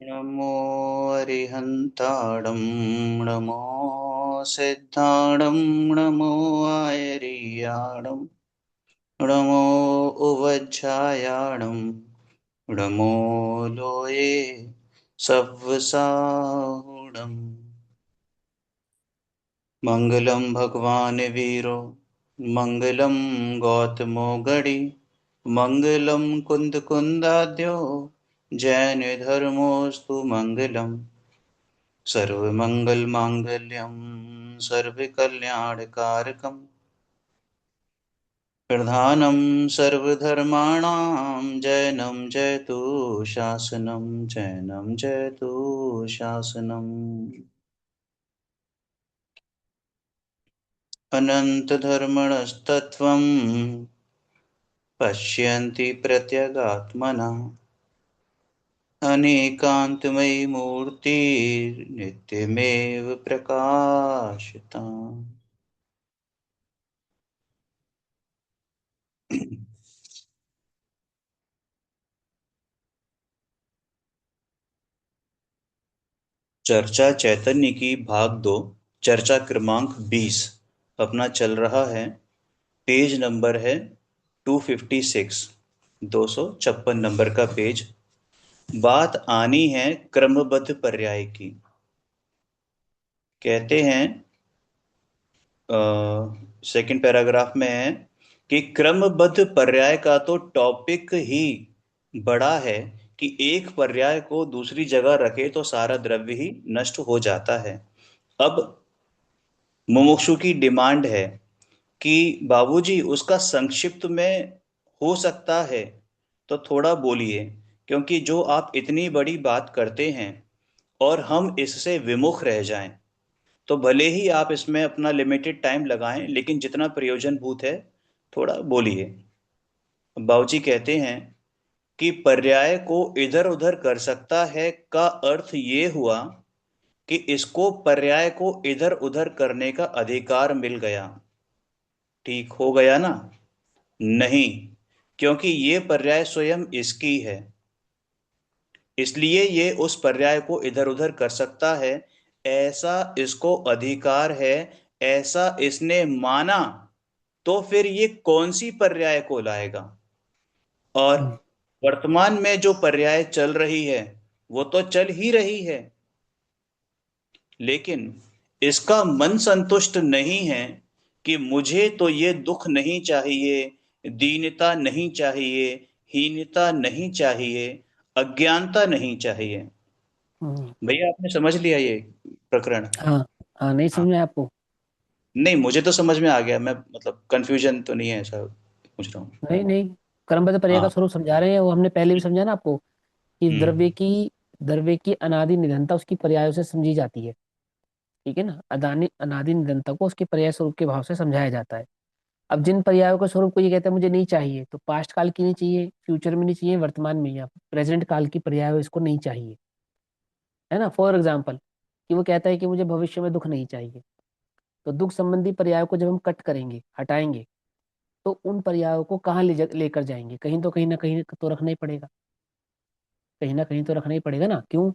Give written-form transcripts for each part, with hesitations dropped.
नमो अरिहन्ताणं नमो सिद्धाणं नमो आयर्याणं नमो उवज्झायाणं नमो लोये सव्वसाहुणम् मङ्गलं भगवान् वीरो मङ्गलं गौतमो गणि मङ्गलं कुन्दकुन्दाद्यो जैनधर्मोऽस्तु मङ्गलम् सर्वमङ्गलमाङ्गल्यं सर्वकल्याणकारकं प्रधानं सर्वधर्माणां जैनं जयतु शासनं जैनं जयतु शासनम् अनन्तधर्मणस्तत्त्वं पश्यन्ति प्रत्यगात्मना अनेकान्तमयी मूर्तिर्नित्यमेव प्रकाशता। चर्चा चैतन्य की भाग 2 चर्चा क्रमांक 20 अपना चल रहा है। पेज नंबर है 256, 256 नंबर का पेज। बात आनी है क्रमबद्ध पर्याय की। कहते हैं सेकंड पैराग्राफ में है कि क्रमबद्ध पर्याय का तो टॉपिक ही बड़ा है कि एक पर्याय को दूसरी जगह रखे तो सारा द्रव्य ही नष्ट हो जाता है। अब मुमुक्षु की डिमांड है कि बाबूजी उसका संक्षिप्त में हो सकता है तो थोड़ा बोलिए, क्योंकि जो आप इतनी बड़ी बात करते हैं और हम इससे विमुख रह जाएं तो भले ही आप इसमें अपना लिमिटेड टाइम लगाएं, लेकिन जितना प्रयोजनभूत है थोड़ा बोलिए। बाबूजी कहते हैं कि पर्याय को इधर उधर कर सकता है का अर्थ ये हुआ कि इसको पर्याय को इधर उधर करने का अधिकार मिल गया। ठीक हो गया ना? नहीं, क्योंकि ये पर्याय स्वयं इसकी है, इसलिए ये उस पर्याय को इधर उधर कर सकता है, ऐसा इसको अधिकार है, ऐसा इसने माना। तो फिर ये कौन सी पर्याय को लाएगा? और हम्म। वर्तमान में जो पर्याय चल रही है वो तो चल ही रही है, लेकिन इसका मन संतुष्ट नहीं है कि मुझे तो ये दुख नहीं चाहिए, दीनता नहीं चाहिए, हीनता नहीं चाहिए, अज्ञानता नहीं चाहिए। हम्म। भैया आपने समझ लिया ये प्रकरण? हाँ। हाँ, नहीं हाँ। समझ में आया आपको? नहीं, मुझे तो समझ में आ गया। मैं मतलब कंफ्यूजन तो नहीं है, ऐसा पूछ रहा हूँ। नहीं नहीं, क्रमबद्ध पर्याय का हाँ। स्वरूप समझा रहे हैं, वो हमने पहले भी समझा ना आपको कि हम्म। द्रव्य की अनादि निरंतरता उसकी पर्यायों से समझी जाती है। ठीक है ना, अदानी अनादि निरंतरता को उसके पर्याय स्वरूप के भाव से समझाया जाता है। अब जिन पर्यायों के स्वरूप को ये कहते हैं मुझे नहीं चाहिए, तो पास्ट काल की नहीं चाहिए, फ्यूचर में नहीं चाहिए, वर्तमान में या प्रेजेंट काल की पर्याय इसको नहीं चाहिए, है ना। फॉर एग्जाम्पल, कि वो कहता है कि मुझे भविष्य में दुख नहीं चाहिए, तो दुख संबंधी पर्यायों को जब हम कट करेंगे, हटाएंगे, तो उन पर्यायों को कहाँ लेकर जाएंगे? कहीं तो, कहीं ना कहीं तो रखना ही पड़ेगा, कहीं ना कहीं तो रखना ही पड़ेगा ना। क्यों?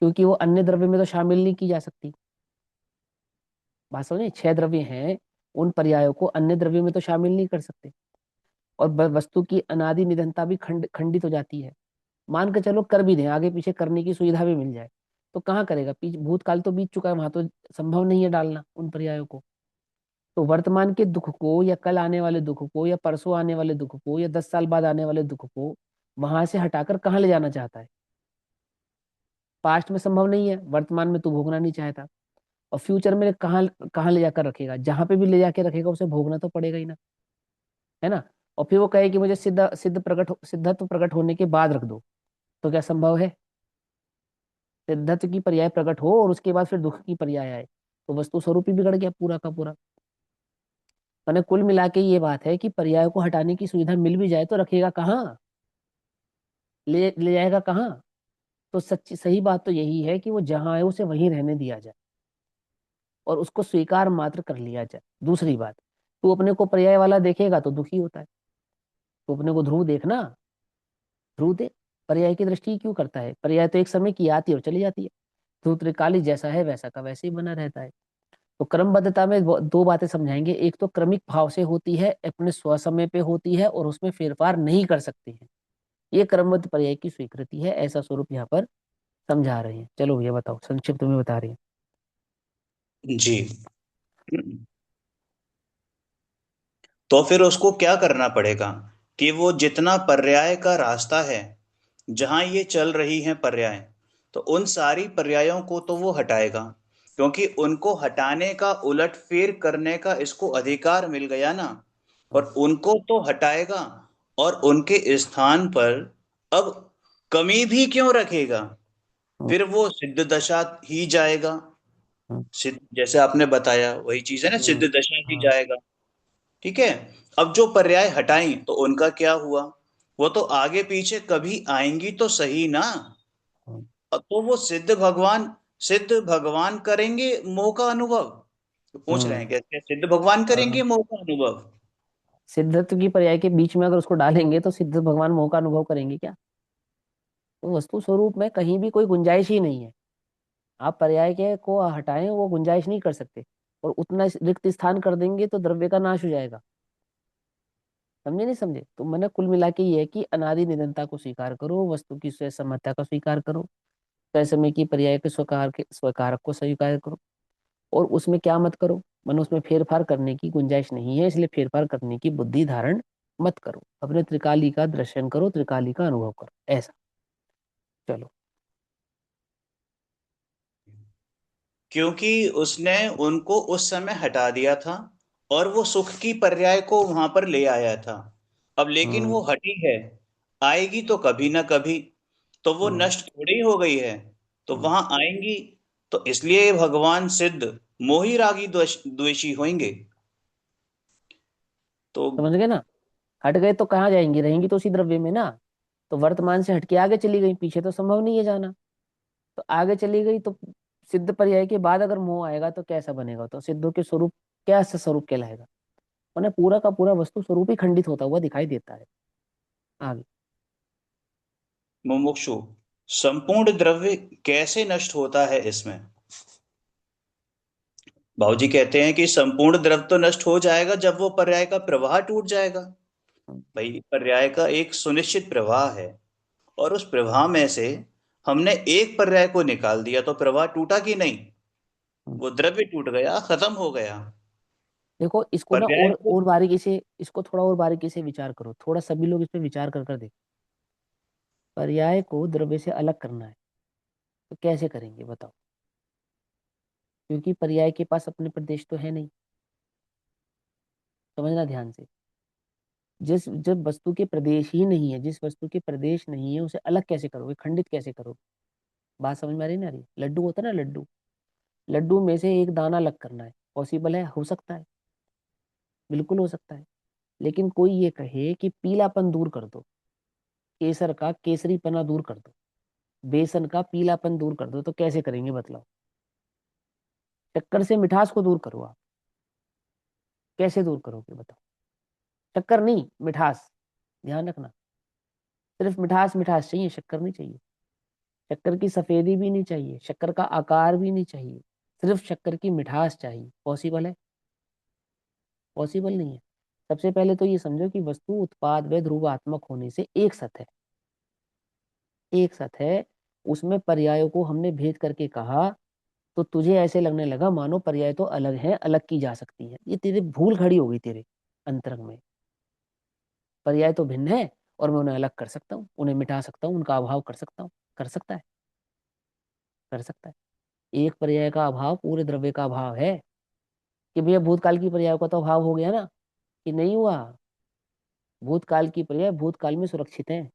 क्योंकि वो अन्य द्रव्य में तो शामिल नहीं की जा सकती। बात समझे, 6 द्रव्य हैं, उन पर्यायों को अन्य द्रव्य में तो शामिल नहीं कर सकते। और वस्तु की अनादि निधनता भी खंडित हो जाती है। मान के चलो कर भी दें, आगे पीछे करने की सुविधा भी मिल जाए, तो कहाँ करेगा? भूतकाल तो बीत चुका है, वहां तो संभव नहीं है डालना उन पर्यायों को। तो वर्तमान के दुख को, या कल आने वाले दुख को, या परसों आने वाले दुख को, या 10 साल बाद आने वाले दुख को वहां से हटाकर कहाँ ले जाना चाहता है? पास्ट में संभव नहीं है, वर्तमान में तो भोगना नहीं चाहता, और फ्यूचर में कहाँ कहाँ ले जाकर रखेगा? जहां पे भी ले जाके रखेगा उसे भोगना तो पड़ेगा ही ना, है ना। और फिर वो कहे कि मुझे सिद्धत्व प्रकट होने के बाद रख दो, तो क्या संभव है? सिद्धत्व की पर्याय प्रकट हो और उसके बाद फिर दुख की पर्याय आए, तो वस्तु स्वरूप ही बिगड़ गया पूरा का पूरा। मैंने कुल मिला के ये बात है कि पर्याय को हटाने की सुविधा मिल भी जाए तो रखेगा कहाँ? ले ले जाएगा कहाँ? तो सच्ची सही बात तो यही है कि वो जहां है उसे वहीं रहने दिया जाए और उसको स्वीकार मात्र कर लिया जाए। दूसरी बात, तू अपने को पर्याय वाला देखेगा तो दुखी होता है। तू अपने को ध्रुव देखना, ध्रुव देख, पर्याय की दृष्टि क्यों करता है? पर्याय तो एक समय की आती है और चली जाती है। सूत्रकाली जैसा है वैसा का वैसे ही बना रहता है। तो क्रमबद्धता में दो बातें समझाएंगे। एक तो क्रमिक भाव से होती है, अपने स्वसमय पे होती है और उसमें फेरफार नहीं कर सकते हैं। ये क्रमबद्ध पर्याय की स्वीकृति है, ऐसा स्वरूप यहाँ पर समझा रहे हैं। चलो भैया बताओ, संक्षिप्त में बता रहे हैं। जी। तो फिर उसको क्या करना पड़ेगा कि वो जितना पर्याय का रास्ता है, जहां ये चल रही हैं पर्याय, तो उन सारी पर्यायों को तो वो हटाएगा, क्योंकि उनको हटाने का, उलटफेर करने का इसको अधिकार मिल गया ना। हाँ, और उनको तो हटाएगा, और उनके स्थान पर अब कमी भी क्यों रखेगा? हाँ, फिर वो सिद्ध दशा ही जाएगा। हाँ, सिद्ध, जैसे आपने बताया वही चीज है ना, सिद्ध हाँ, दशा ही हाँ, जाएगा। ठीक है। अब जो पर्याय हटाई तो उनका क्या हुआ? वो तो आगे पीछे कभी आएंगी तो सही ना। हाँ, अब तो वो सिद्ध भगवान करेंगे मोह का अनुभव। तो पूछ रहे हैं हाँ, क्या सिद्ध भगवान करेंगे हाँ। मोह का अनुभव? सिद्धत्व की पर्याय के बीच में अगर उसको डालेंगे तो सिद्ध भगवान मोह का अनुभव करेंगे क्या? तो वस्तु स्वरूप में कहीं भी कोई गुंजाइश ही नहीं है। आप पर्याय के को हटाएं, वो गुंजाइश नहीं कर सकते। और उतना रिक्त स्थान कर देंगे तो द्रव्य का नाश हो जाएगा। समझे नहीं समझे? तो मैंने कुल मिला के ये है कि अनादि निरंतरता को स्वीकार करो, वस्तु की स्वयं समता को स्वीकार करो, तय समय की पर्याय के स्वकारक को स्वीकार करो। और उसमें क्या मत करो, मन उसमें फेरफार करने की गुंजाइश नहीं है, इसलिए फेरफार करने की बुद्धि धारण मत करो। अपने त्रिकाली का दर्शन करो, त्रिकाली का अनुभव करो, ऐसा। चलो। क्योंकि उसने उनको उस समय हटा दिया था, और वो सुख की पर्याय को वहां पर ले आया था। अब लेकिन वो हम्म। हटी है, आएगी तो कभी ना कभी। तो वो हम्म। नष्ट थोड़ी हो गई है, तो हम्म। वहां आएंगी। तो इसलिए भगवान सिद्ध मोही रागी द्वेषी होंगे। तो समझ गए ना? हट गए तो कहाँ जाएंगी, रहेंगी तो उसी द्रव्य में ना। तो वर्तमान से हटके आगे चली गई, पीछे तो संभव नहीं है जाना। तो आगे चली गई तो सिद्ध पर्याय के बाद अगर मोह आएगा तो कैसा बनेगा? तो सिद्धों के स्वरूप कैसा स्वरूप कहलाएगा? मैंने पूरा का पूरा वस्तु स्वरूप ही खंडित होता हुआ दिखाई देता है। आगे। मुमुक्षु, संपूर्ण द्रव्य कैसे नष्ट होता है इसमें? भाऊजी कहते हैं कि संपूर्ण द्रव्य तो नष्ट हो जाएगा जब वो पर्याय का प्रवाह टूट जाएगा। भाई, पर्याय का एक सुनिश्चित प्रवाह है, और उस प्रवाह में से हमने एक पर्याय को निकाल दिया तो प्रवाह टूटा कि नहीं? वो द्रव्य टूट गया, खत्म हो गया। देखो इसको ना पर्याय को और बारीकी से, इसको थोड़ा और बारीकी से विचार करो, थोड़ा सभी लोग इस पे विचार कर कर देखो। पर्याय को द्रव्य से अलग करना है तो कैसे करेंगे बताओ? क्योंकि पर्याय के पास अपने प्रदेश तो है नहीं। समझना ध्यान से। जिस जब वस्तु के प्रदेश ही नहीं है, जिस वस्तु के प्रदेश नहीं है, उसे अलग कैसे करोगे, खंडित कैसे करोगे? बात समझ में आ रही ना? रही? लड्डू होता है ना, लड्डू। लड्डू में से एक दाना अलग करना है, पॉसिबल है? हो सकता है, बिल्कुल हो सकता है। लेकिन कोई ये कहे कि पीलापन दूर कर दो, केसर का केसरीपना दूर कर दो, बेसन का पीलापन दूर कर दो, तो कैसे करेंगे बतलाओ? शक्कर से मिठास को दूर करो आप, कैसे दूर करोगे बताओ? शक्कर नहीं, मिठास। ध्यान रखना, सिर्फ मिठास मिठास चाहिए, शक्कर नहीं चाहिए। शक्कर की सफेदी भी नहीं चाहिए, शक्कर का आकार भी नहीं चाहिए, सिर्फ शक्कर की मिठास चाहिए। पॉसिबल है? पॉसिबल नहीं है। सबसे पहले तो ये समझो कि वस्तु उत्पाद व ध्रुवात्मक होने से एक सत है, एक सत है। उसमें पर्यायों को हमने भेद करके कहा तो तुझे ऐसे लगने लगा मानो पर्याय तो अलग है, अलग की जा सकती है। ये तेरे भूल खड़ी हो गई तेरे अंतरंग में। पर्याय तो भिन्न है और मैं उन्हें अलग कर सकता हूँ, उन्हें मिटा सकता हूँ, उनका अभाव कर सकता हूँ। कर सकता है? कर सकता है। एक पर्याय का अभाव पूरे द्रव्य का अभाव है। कि भैया भूतकाल की पर्याय का तो अभाव हो गया ना, कि नहीं हुआ? भूतकाल की पर्याय भूतकाल में सुरक्षित है।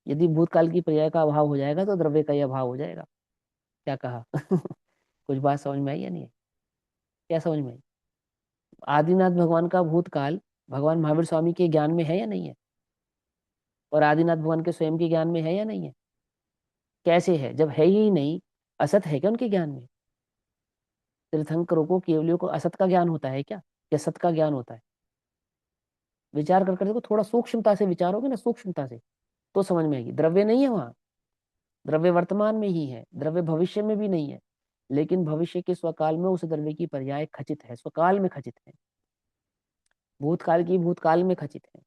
यदि भूतकाल की पर्याय का अभाव हो जाएगा तो द्रव्य का ही अभाव हो जाएगा। क्या कहा? कुछ बात समझ में आई या नहीं है? क्या समझ में आई? आदिनाथ भगवान का भूतकाल भगवान महावीर स्वामी के ज्ञान में है या नहीं है? और आदिनाथ भगवान के स्वयं के ज्ञान में है या नहीं है? कैसे है जब है ही नहीं? असत है क्या उनके ज्ञान में? तीर्थंकरों को, केवलियों को असत का ज्ञान होता है क्या, या सत का ज्ञान होता है? विचार कर कर देखो, थोड़ा सूक्ष्मता से विचारोगे ना, सूक्ष्मता से, तो समझ में आएगी। द्रव्य नहीं है वहां, द्रव्य वर्तमान में ही है, द्रव्य भविष्य में भी नहीं है, लेकिन भविष्य के स्वकाल में उस द्रव्य की पर्याय खचित है, स्वकाल में खचित है, भूतकाल की भूतकाल में खचित है।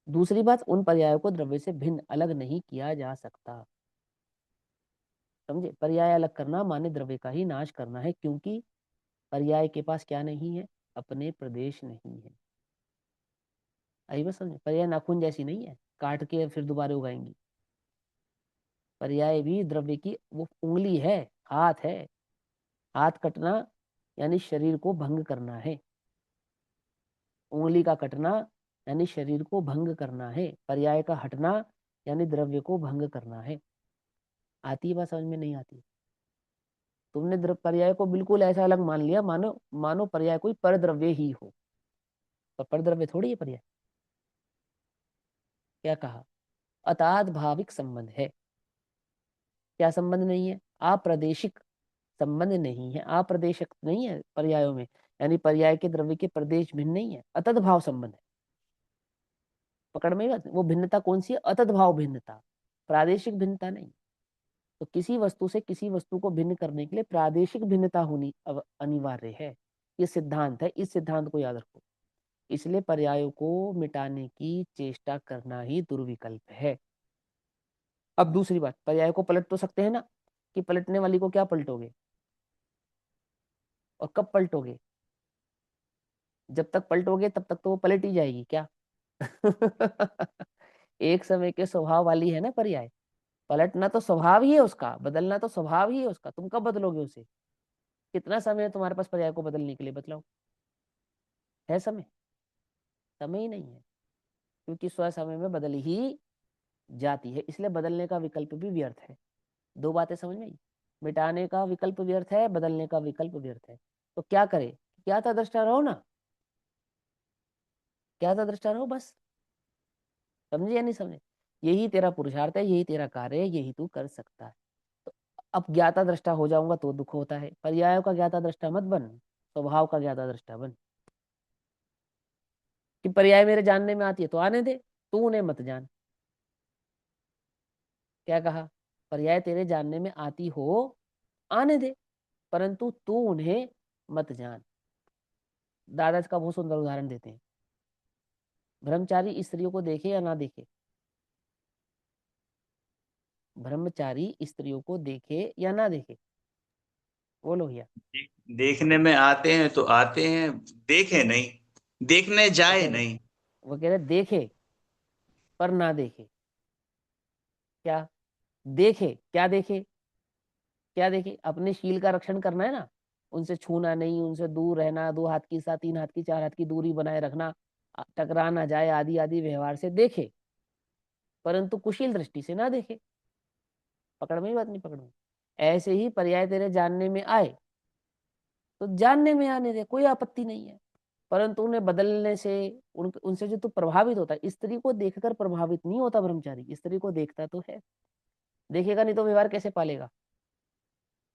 दूसरी बात, उन पर्यायों को द्रव्य से भिन्न अलग नहीं किया जा सकता। समझे? पर्याय अलग करना माने द्रव्य का ही नाश करना है, क्योंकि पर्याय के पास क्या नहीं है? अपने प्रदेश नहीं है। आई बात समझे? पर्याय नाखून जैसी नहीं है, काट के फिर दोबारा उगाएंगी। पर्याय भी द्रव्य की वो उंगली है, हाथ है। हाथ कटना यानी शरीर को भंग करना है, उंगली का कटना यानी शरीर को भंग करना है, पर्याय का हटना यानी द्रव्य को भंग करना है। आती है बात समझ में? नहीं आती? तुमने पर्याय को बिल्कुल ऐसा अलग मान लिया, मानो मानो पर्याय कोई परद्रव्य ही हो, पर परद्रव्य थोड़ी है पर्याय। क्या कहा? अताद भाविक संबंध है। क्या संबंध नहीं है? अप्रादेशिक संबंध नहीं है, अप्रदेशक नहीं है पर्यायों में, यानी पर्याय के द्रव्य के प्रदेश भिन्न नहीं है, अतद भाव संबंध है। पकड़ में बात? वो भिन्नता कौन सी है? अतद भाव भिन्नता, प्रादेशिक भिन्नता नहीं। तो किसी वस्तु से किसी वस्तु को भिन्न करने के लिए प्रादेशिक भिन्नता होनी अनिवार्य है। ये सिद्धांत है, इस सिद्धांत को याद रखो। इसलिए पर्यायों को मिटाने की चेष्टा करना ही दुर्विकल्प है। अब दूसरी बात, पर्याय को पलट तो सकते हैं ना, कि पलटने वाली को क्या पलटोगे और कब पलटोगे? जब तक पलटोगे तब तक तो वो पलट ही जाएगी क्या? एक समय के स्वभाव वाली है ना पर्याय। पलटना तो स्वभाव ही है उसका, बदलना तो स्वभाव ही है उसका। तुम कब बदलोगे उसे? कितना समय है तुम्हारे पास पर्याय को बदलने के लिए? बतलाओ। है समय? समय ही नहीं है, क्योंकि स्व समय में बदल ही जाती है, इसलिए बदलने का विकल्प भी व्यर्थ है। दो बातें समझ में आई? मिटाने का विकल्प व्यर्थ है, बदलने का विकल्प व्यर्थ है। तो क्या करे? क्या था? दृष्टा रहो ना, क्या था? दृष्टा रहो बस। समझे या नहीं समझे? यही तेरा पुरुषार्थ है, यही तेरा कार्य है, यही तू कर सकता है। तो अब ज्ञाता दृष्टा हो जाऊंगा तो दुख होता है। पर्यायों का ज्ञाता दृष्टा मत बन, स्वभाव का ज्ञाता दृष्टा बन। कि पर्याय मेरे जानने में आती है तो आने दे, तू उन्हें मत जान। क्या कहा? पर्याय तेरे जानने में आती हो, आने दे, परंतु तू उन्हें मत जान। दादा इसका बहुत सुंदर उदाहरण देते हैं। ब्रह्मचारी स्त्रियों को देखे या ना देखे? ब्रह्मचारी स्त्रियों को देखे या ना देखे? बोलो भैया। देखने में आते हैं तो आते हैं, देखे नहीं, देखने वो जाए कह रहे नहीं। वो कह रहे देखे पर ना देखे। क्या देखे? क्या देखे? क्या देखे? अपने शील का रक्षण करना है ना, उनसे छूना नहीं, उनसे दूर रहना, दो हाथ की साथ तीन हाथ की चार हाथ की दूरी बनाए रखना, टकरा ना जाए, आदि आदि व्यवहार से देखे, परंतु कुशील दृष्टि से ना देखे। पकड़ में ही बात? नहीं पकड़ में? ऐसे ही पर्याय तेरे जानने में आए तो जानने में आने दे, कोई आपत्ति नहीं है, परंतु उन्हें बदलने से उनसे जो तू प्रभावित होता है, स्त्री को देखकर प्रभावित नहीं होता ब्रह्मचारी, स्त्री को देखता तो है। देखेगा नहीं तो व्यवहार कैसे पालेगा?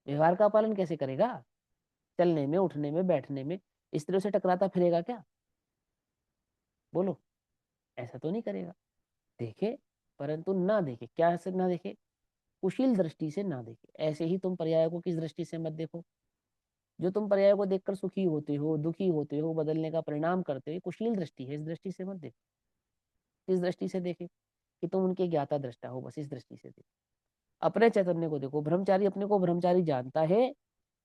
व्यवहार का पालन कैसे करेगा? चलने में, उठने में, बैठने में स्त्रियों से टकराता फिरेगा क्या? बोलो। ऐसा तो नहीं करेगा। देखे परंतु ना देखे। क्या से ना देखे? कुशील दृष्टि से ना देखे। ऐसे ही तुम पर्याय को किस दृष्टि से मत देखो? जो तुम पर्याय को देखकर सुखी होते हो, दुखी होते हो, बदलने का परिणाम करते हो, कुशील दृष्टि है, इस दृष्टि से मत देखो। इस दृष्टि से देखे कि तुम उनके ज्ञाता दृष्टा हो, बस इस दृष्टि से देखो। अपने चैतन्य को देखो। ब्रह्मचारी अपने को ब्रह्मचारी जानता है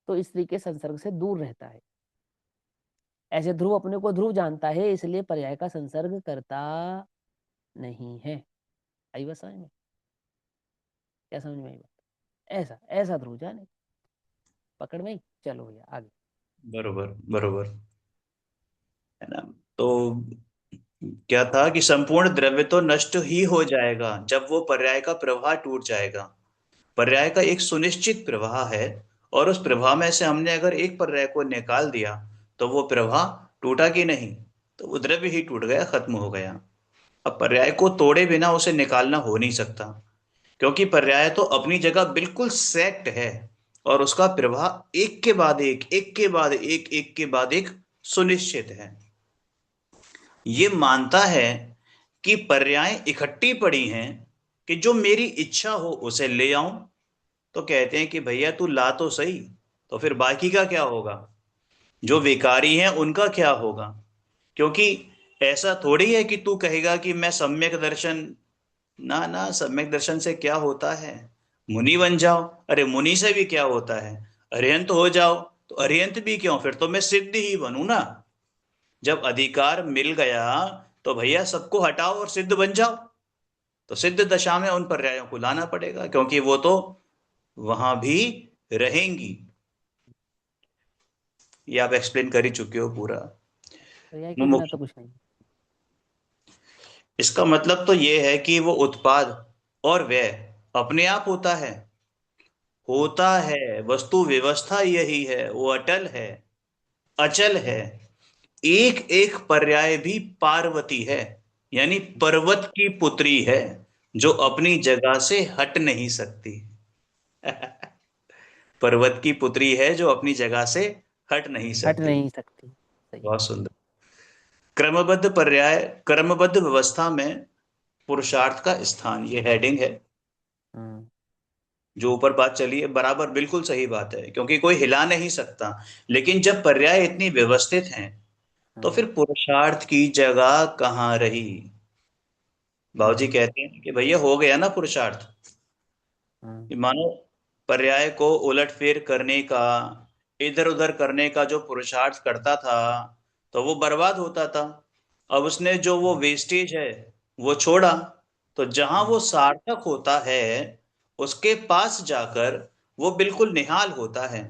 तो स्त्री के संसर्ग से दूर रहता है। ऐसे ध्रुव अपने को ध्रुव जानता है, इसलिए पर्याय का संसर्ग करता नहीं है। आई बात समझ में? क्या समझ में आई बात? ऐसा ऐसा ध्रुव जाने। पकड़ में ही? चलो भैया आगे। बरोबर बरोबर, है ना? तो क्या था कि संपूर्ण द्रव्य तो नष्ट ही हो जाएगा जब वो पर्याय का प्रवाह टूट जाएगा। पर्याय का एक सुनिश्चित प्रवाह है, और उस प्रवाह में से हमने अगर एक पर्याय को निकाल दिया तो वो प्रवाह टूटा कि नहीं? तो वो द्रव्य ही टूट गया, खत्म हो गया। अब पर्याय को तोड़े बिना उसे निकालना हो नहीं सकता, क्योंकि पर्याय तो अपनी जगह बिल्कुल सेट है, और उसका प्रवाह एक के बाद एक, एक के बाद एक के बाद एक सुनिश्चित है। ये मानता है कि पर्याय इकट्ठी पड़ी हैं कि जो मेरी इच्छा हो उसे ले आऊं, तो कहते हैं कि भैया तू ला तो सही, तो फिर बाकी का क्या होगा, जो विकारी हैं उनका क्या होगा। क्योंकि ऐसा थोड़ी है कि तू कहेगा कि मैं सम्यक दर्शन, ना ना, सम्यक दर्शन से क्या होता है, मुनि बन जाओ। अरे मुनि से भी क्या होता है, अरिहंत हो जाओ। तो अरिहंत भी क्यों, फिर तो मैं सिद्ध ही बनूं ना। जब अधिकार मिल गया तो भैया सबको हटाओ और सिद्ध बन जाओ। तो सिद्ध दशा में उन पर्यायों को लाना पड़ेगा, क्योंकि वो तो वहां भी रहेंगी। ये आप एक्सप्लेन कर ही चुके हो पूरा। पर्याय के बिना तो मुमुक्षु, कुछ नहीं। इसका मतलब तो ये है कि वो उत्पाद और व्यय अपने आप होता है, वस्तु व्यवस्था यही है, वो अटल है, अचल है। एक एक पर्याय भी पार्वती है, यानी पर्वत की पुत्री है, जो अपनी जगह से हट नहीं सकती। पर्वत की पुत्री है जो अपनी जगह से हट नहीं हट सकती। नहीं सकती, सही। बहुत सुंदर। क्रमबद्ध पर्याय, क्रमबद्ध व्यवस्था में पुरुषार्थ का स्थान, ये हेडिंग है। हम्म। जो ऊपर बात चली है बराबर बिल्कुल सही बात है, क्योंकि कोई हिला नहीं सकता। लेकिन जब पर्याय इतनी व्यवस्थित हैं तो हम्म। फिर पुरुषार्थ की जगह कहाँ रही। बाबूजी हम्म। कहते हैं कि भैया हो गया ना पुरुषार्थ, हम्म। कि मानो पर्याय को उलट फेर करने का, इधर उधर करने का जो पुरुषार्थ करता था, तो वो बर्बाद होता था। अब उसने जो वो हम्म। वेस्टेज है वो छोड़ा, तो जहां वो हम्म। सार्थक होता है उसके पास जाकर वो बिल्कुल निहाल होता है,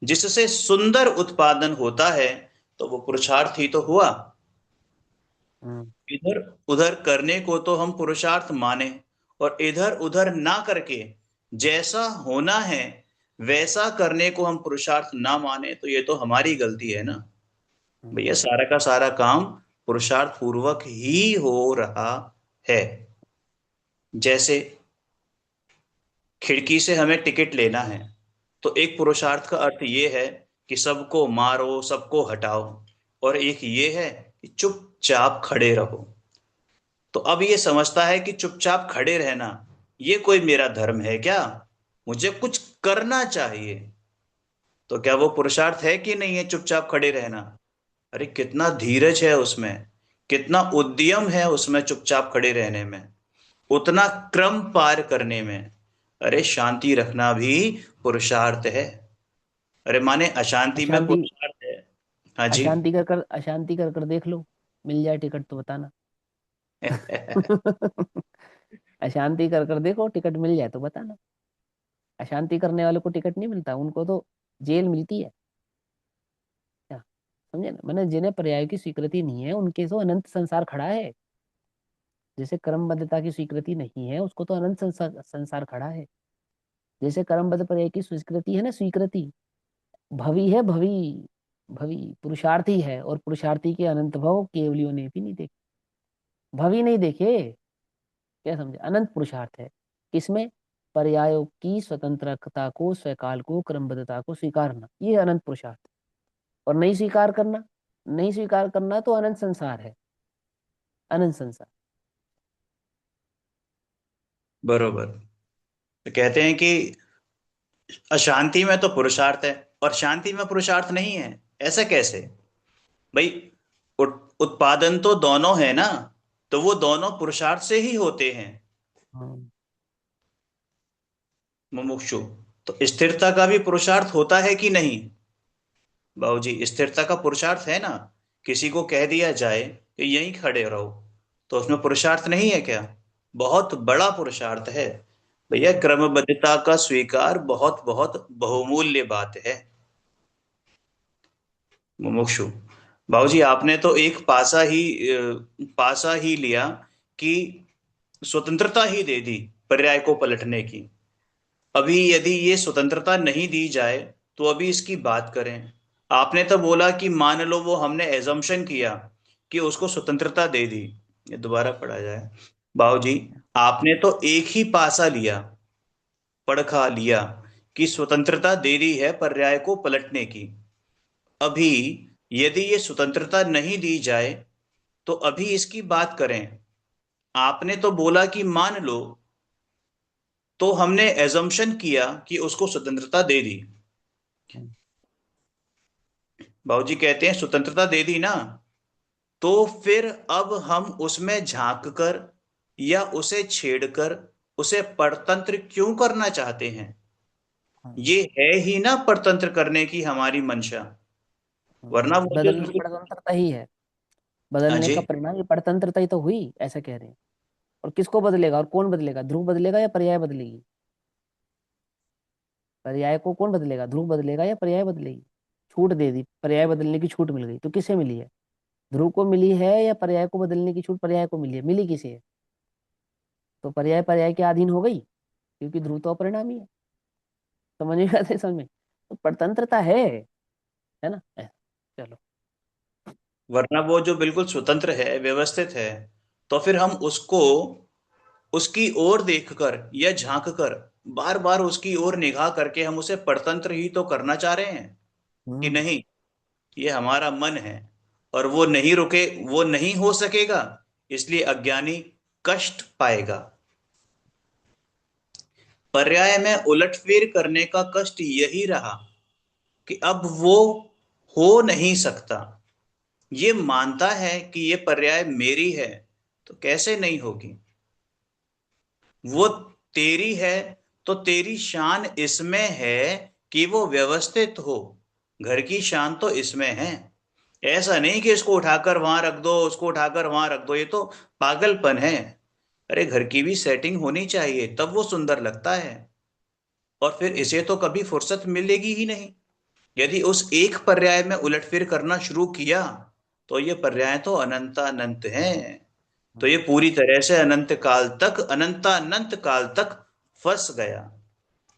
जिससे सुंदर उत्पादन होता है, तो वो पुरुषार्थ ही तो हुआ। हम्म। इधर उधर करने को तो हम पुरुषार्थ माने, और इधर उधर ना करके जैसा होना है वैसा करने को हम पुरुषार्थ ना माने, तो ये तो हमारी गलती है ना। हम्म। भैया सारा का सारा काम पुरुषार्थ पूर्वक ही हो रहा है। जैसे खिड़की से हमें टिकट लेना है, तो एक पुरुषार्थ का अर्थ ये है कि सबको मारो, सबको हटाओ, और एक ये है कि चुपचाप खड़े रहो। तो अब ये समझता है कि चुपचाप खड़े रहना ये कोई मेरा धर्म है क्या, मुझे कुछ करना चाहिए। तो क्या वो पुरुषार्थ है कि नहीं है चुपचाप खड़े रहना। अरे कितना धीरज है उसमें, कितना उद्यम है उसमें चुपचाप खड़े रहने में, उतना क्रम पार करने में। अरे शांति रखना भी पुरुषार्थ है। अरे माने अशांति में अशांति, पुरुषार्थ है। हाँ जी। अशांति कर कर देख लो, मिल जाए टिकट तो बताना। अशांति कर कर देखो, टिकट मिल जाए तो बताना। अशांति करने वालों को टिकट नहीं मिलता, उनको तो जेल मिलती है। क्या समझे ना, मैंने जिन्हें पर्याय की स्वीकृति नहीं है उनके तो अनंत संसार खड़ा है। जैसे कर्मबद्धता की स्वीकृति नहीं है उसको तो अनंत संसार खड़ा है। जैसे कर्मबद्ध पर्याय की स्वीकृति है ना, स्वीकृति भवी है, भवी। भवी पुरुषार्थी है, और पुरुषार्थी के अनंत भव केवलियों ने भी नहीं देखे, भवी नहीं देखे। क्या समझे, अनंत पुरुषार्थ है। किसमें, पर्यायों की स्वतंत्रता को, स्वकाल को, क्रमबद्धता को स्वीकारना, ये अनंत पुरुषार्थ। और नहीं स्वीकार करना, नहीं स्वीकार करना तो अनंत संसार है, अनंत संसार। बरोबर। तो कहते हैं कि अशांति में तो पुरुषार्थ है और शांति में पुरुषार्थ नहीं है, ऐसा कैसे भाई। उत्पादन तो दोनों है ना, तो वो दोनों पुरुषार्थ से ही होते हैं। हाँ। मुमुक्षु, तो स्थिरता का भी पुरुषार्थ होता है कि नहीं। बाबूजी स्थिरता का पुरुषार्थ है ना, किसी को कह दिया जाए कि यहीं खड़े रहो, तो उसमें पुरुषार्थ नहीं है क्या, बहुत बड़ा पुरुषार्थ है। भैया हम्म। क्रमबद्धता का स्वीकार बहुत बहुत बहुमूल्य बात है। मुमुक्षु, बाबूजी आपने तो एक पासा ही लिया कि स्वतंत्रता ही दे दी पर्याय को पलटने की। अभी यदि ये स्वतंत्रता नहीं दी जाए तो अभी इसकी बात करें। आपने तो बोला कि मान लो वो हमने एजम्पशन किया कि उसको स्वतंत्रता दे दी। ये दोबारा पढ़ा जाए। बाबूजी आपने तो एक ही पासा लिया, पड़खा लिया कि स्वतंत्रता दे दी है पर्याय को पलटने की। अभी यदि ये स्वतंत्रता नहीं दी जाए तो अभी इसकी बात करें। आपने तो बोला कि मान लो, तो हमने एजम्पशन किया कि उसको स्वतंत्रता दे दी। हम्म, बाबूजी कहते हैं स्वतंत्रता दे दी ना, तो फिर अब हम उसमें झांक कर या उसे छेड़कर उसे परतंत्र क्यों करना चाहते हैं? हम्म, ये है ही ना परतंत्र करने की हमारी मंशा। वरना वो जो बदलना बिल्कुल। परतंत्रता ही है। हाँ बदलने जी। का परिणाम ये परतंत्रता ही तो हुई, ऐसा कह रहे हैं। और किसको बदलेगा और कौन बदलेगा? ध्रुव बदलेगा या पर्याय बदलेगी? पर्याय को कौन बदलेगा? ध्रुव बदलेगा या पर्याय बदलेगी? छूट दे दी, पर्याय बदलने की छूट मिल गई, तो किसे मिली है? ध्रुव को मिली है या पर्याय को बदलने की छूट पर्याय को मिली है? मिली किसे है? तो पर्याय के अधीन हो गई, क्योंकि ध्रुव तो अपरिणामी है। समझ में आते समझ में? तो परतंत्रता है ना? चलो। वरना वो जो बिल्कुल स्वतंत्र है, व्यवस्थित है, तो फिर हम उसको उसकी ओर देखकर या झांक कर बार बार उसकी ओर निगाह करके हम उसे परतंत्र ही तो करना चाह रहे हैं कि हम्म नहीं। ये हमारा मन है, और वो नहीं रुके, वो नहीं हो सकेगा, इसलिए अज्ञानी कष्ट पाएगा। पर्याय में उलटफेर करने का कष्ट यही रहा कि अब वो हो नहीं सकता। ये मानता है कि ये पर्याय मेरी है, तो कैसे नहीं होगी? वो तेरी है, तो तेरी शान इसमें है कि वो व्यवस्थित हो। घर की शान तो इसमें है। ऐसा नहीं कि इसको उठाकर वहां रख दो, उसको उठाकर वहां रख दो, ये तो पागलपन है। अरे घर की भी सेटिंग होनी चाहिए, तब वो सुंदर लगता है। और फिर इसे तो कभी फुर्सत मिलेगी ही नहीं। यदि उस एक पर्याय में उलटफेर करना शुरू किया, तो ये पर्याय तो अनंतानंत हैं। तो ये पूरी तरह से अनंत काल तक, अनंतानंत काल तक फंस गया।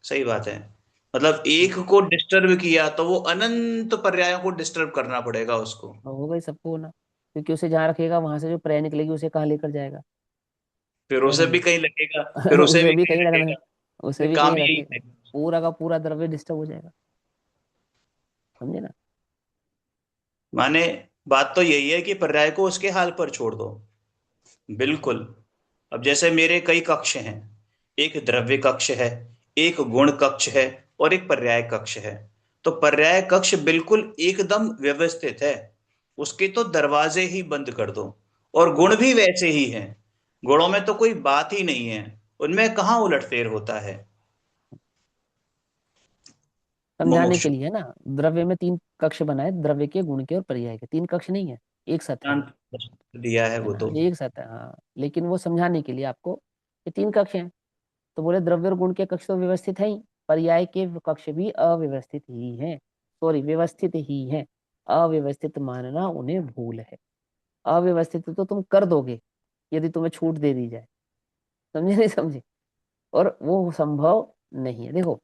सही बात है। मतलब एक हम्म, को डिस्टर्ब किया तो वो अनंत पर्यायों को डिस्टर्ब करना पड़ेगा उसको। हो गई सबको होना, क्योंकि उसे जहाँ रखेगा वहां से जो पर्याय निकलेगी उसे कहाँ लेकर जाएगा? फिर है उसे भी समझे? कहीं लगेगा, फिर उसे उसे भी भी कहीं कहीं लगना है, लगेगा। उसे फिर भी काम कहीं यही रखेगा। है। पूरा का पूरा द्रव्य डिस्टर्ब हो जाएगा। समझे ना? माने बात तो यही है कि पर्याय को उसके हाल पर छोड़ दो। बिल्कुल। अब जैसे मेरे कई कक्ष हैं, एक द्रव्य कक्ष है, एक गुण कक्ष है, और एक पर्याय कक्ष है। तो पर्याय कक्ष बिल्कुल एकदम व्यवस्थित है, उसके तो दरवाजे ही बंद कर दो। और गुण भी वैसे ही हैं, गुणों में तो कोई बात ही नहीं है, उनमें कहाँ उलटफेर होता है। समझाने के मुमुक्षु लिए ना, द्रव्य में तीन कक्ष बनाए, द्रव्य के, गुण के और पर्याय के। तीन कक्ष नहीं है, एक सत है वो। सिद्धांत दिया है है वो ना? तो। एक सत है, हाँ। लेकिन वो समझाने के लिए आपको, ये तीन कक्ष हैं। तो बोले द्रव्य और गुण के कक्ष तो व्यवस्थित है ही, पर्याय के कक्ष भी अव्यवस्थित ही हैं। सॉरी, व्यवस्थित ही हैं। अव्यवस्थित मानना उन्हें भूल है। अव्यवस्थित तो तुम कर दोगे यदि तुम्हें छूट दे दी जाए। समझे नहीं समझे? और वो संभव नहीं है। देखो,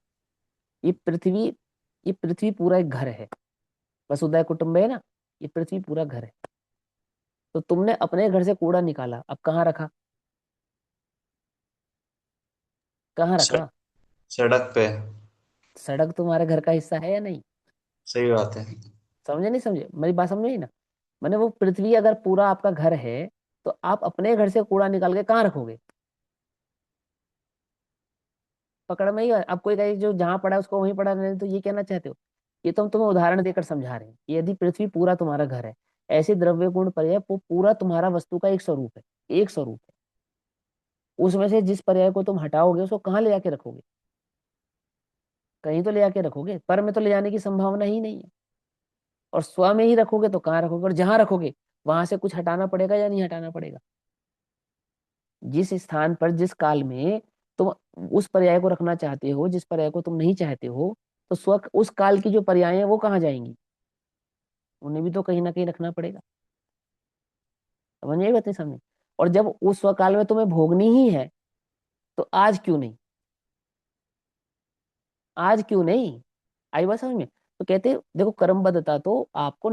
ये पृथ्वी ये पृथ्वी पूरा एक घर है। वसुधैव कुटुंबकम है ना? ये पृथ्वी पूरा घर है। तो तुमने अपने घर से कूड़ा निकाला, अब कहाँ रखा? कहाँ सड़- रखा? सड़क पे। सड़क तुम्हारे घर का हिस्सा है या नहीं? सही बात है। समझे नहीं समझे? मेरी बात समझे ही ना? मैंने, वो पृथ्वी अगर पूरा आपका घर है, तो आप अपने घर से कूड़ा निकाल के कहाँ रखोगे? पकड़ में ही है। अब कोई कहे जो जहां पड़ा है उसको वहीं पड़ा रहने दो, तो ये कहना चाहते हो? ये तो हम तुम्हें उदाहरण देकर समझा रहे हैं कि यदि पृथ्वी पूरा तुम्हारा घर है, ऐसे द्रव्य गुण पर्याय वो पूरा तुम्हारा वस्तु का एक स्वरूप है। एक स्वरूप है। उसमें से जिस पर्याय को तुम हटाओगे उसको कहाँ ले जाके रखोगे? कहीं तो ले जाके रखोगे, पर में तो ले जाने की संभावना ही नहीं है। और स्व में ही रखोगे तो कहाँ रखोगे? और जहां रखोगे वहां से कुछ हटाना पड़ेगा या नहीं हटाना पड़ेगा? जिस स्थान पर, जिस काल में तुम उस पर्याय को रखना चाहते हो, जिस पर्याय को तुम नहीं चाहते हो, तो स्व उस काल की जो पर्याय है वो कहाँ जाएंगी? उन्हें भी तो कहीं ना कहीं रखना पड़ेगा। समझ में बात नहीं? समझे? और जब उस स्वकाल में तुम्हें भोगनी ही है, तो आज क्यों नहीं? आज क्यों नहीं? आई बात समझ में? तो कहते हैं, देखो, कर्मबद्धता तो आपको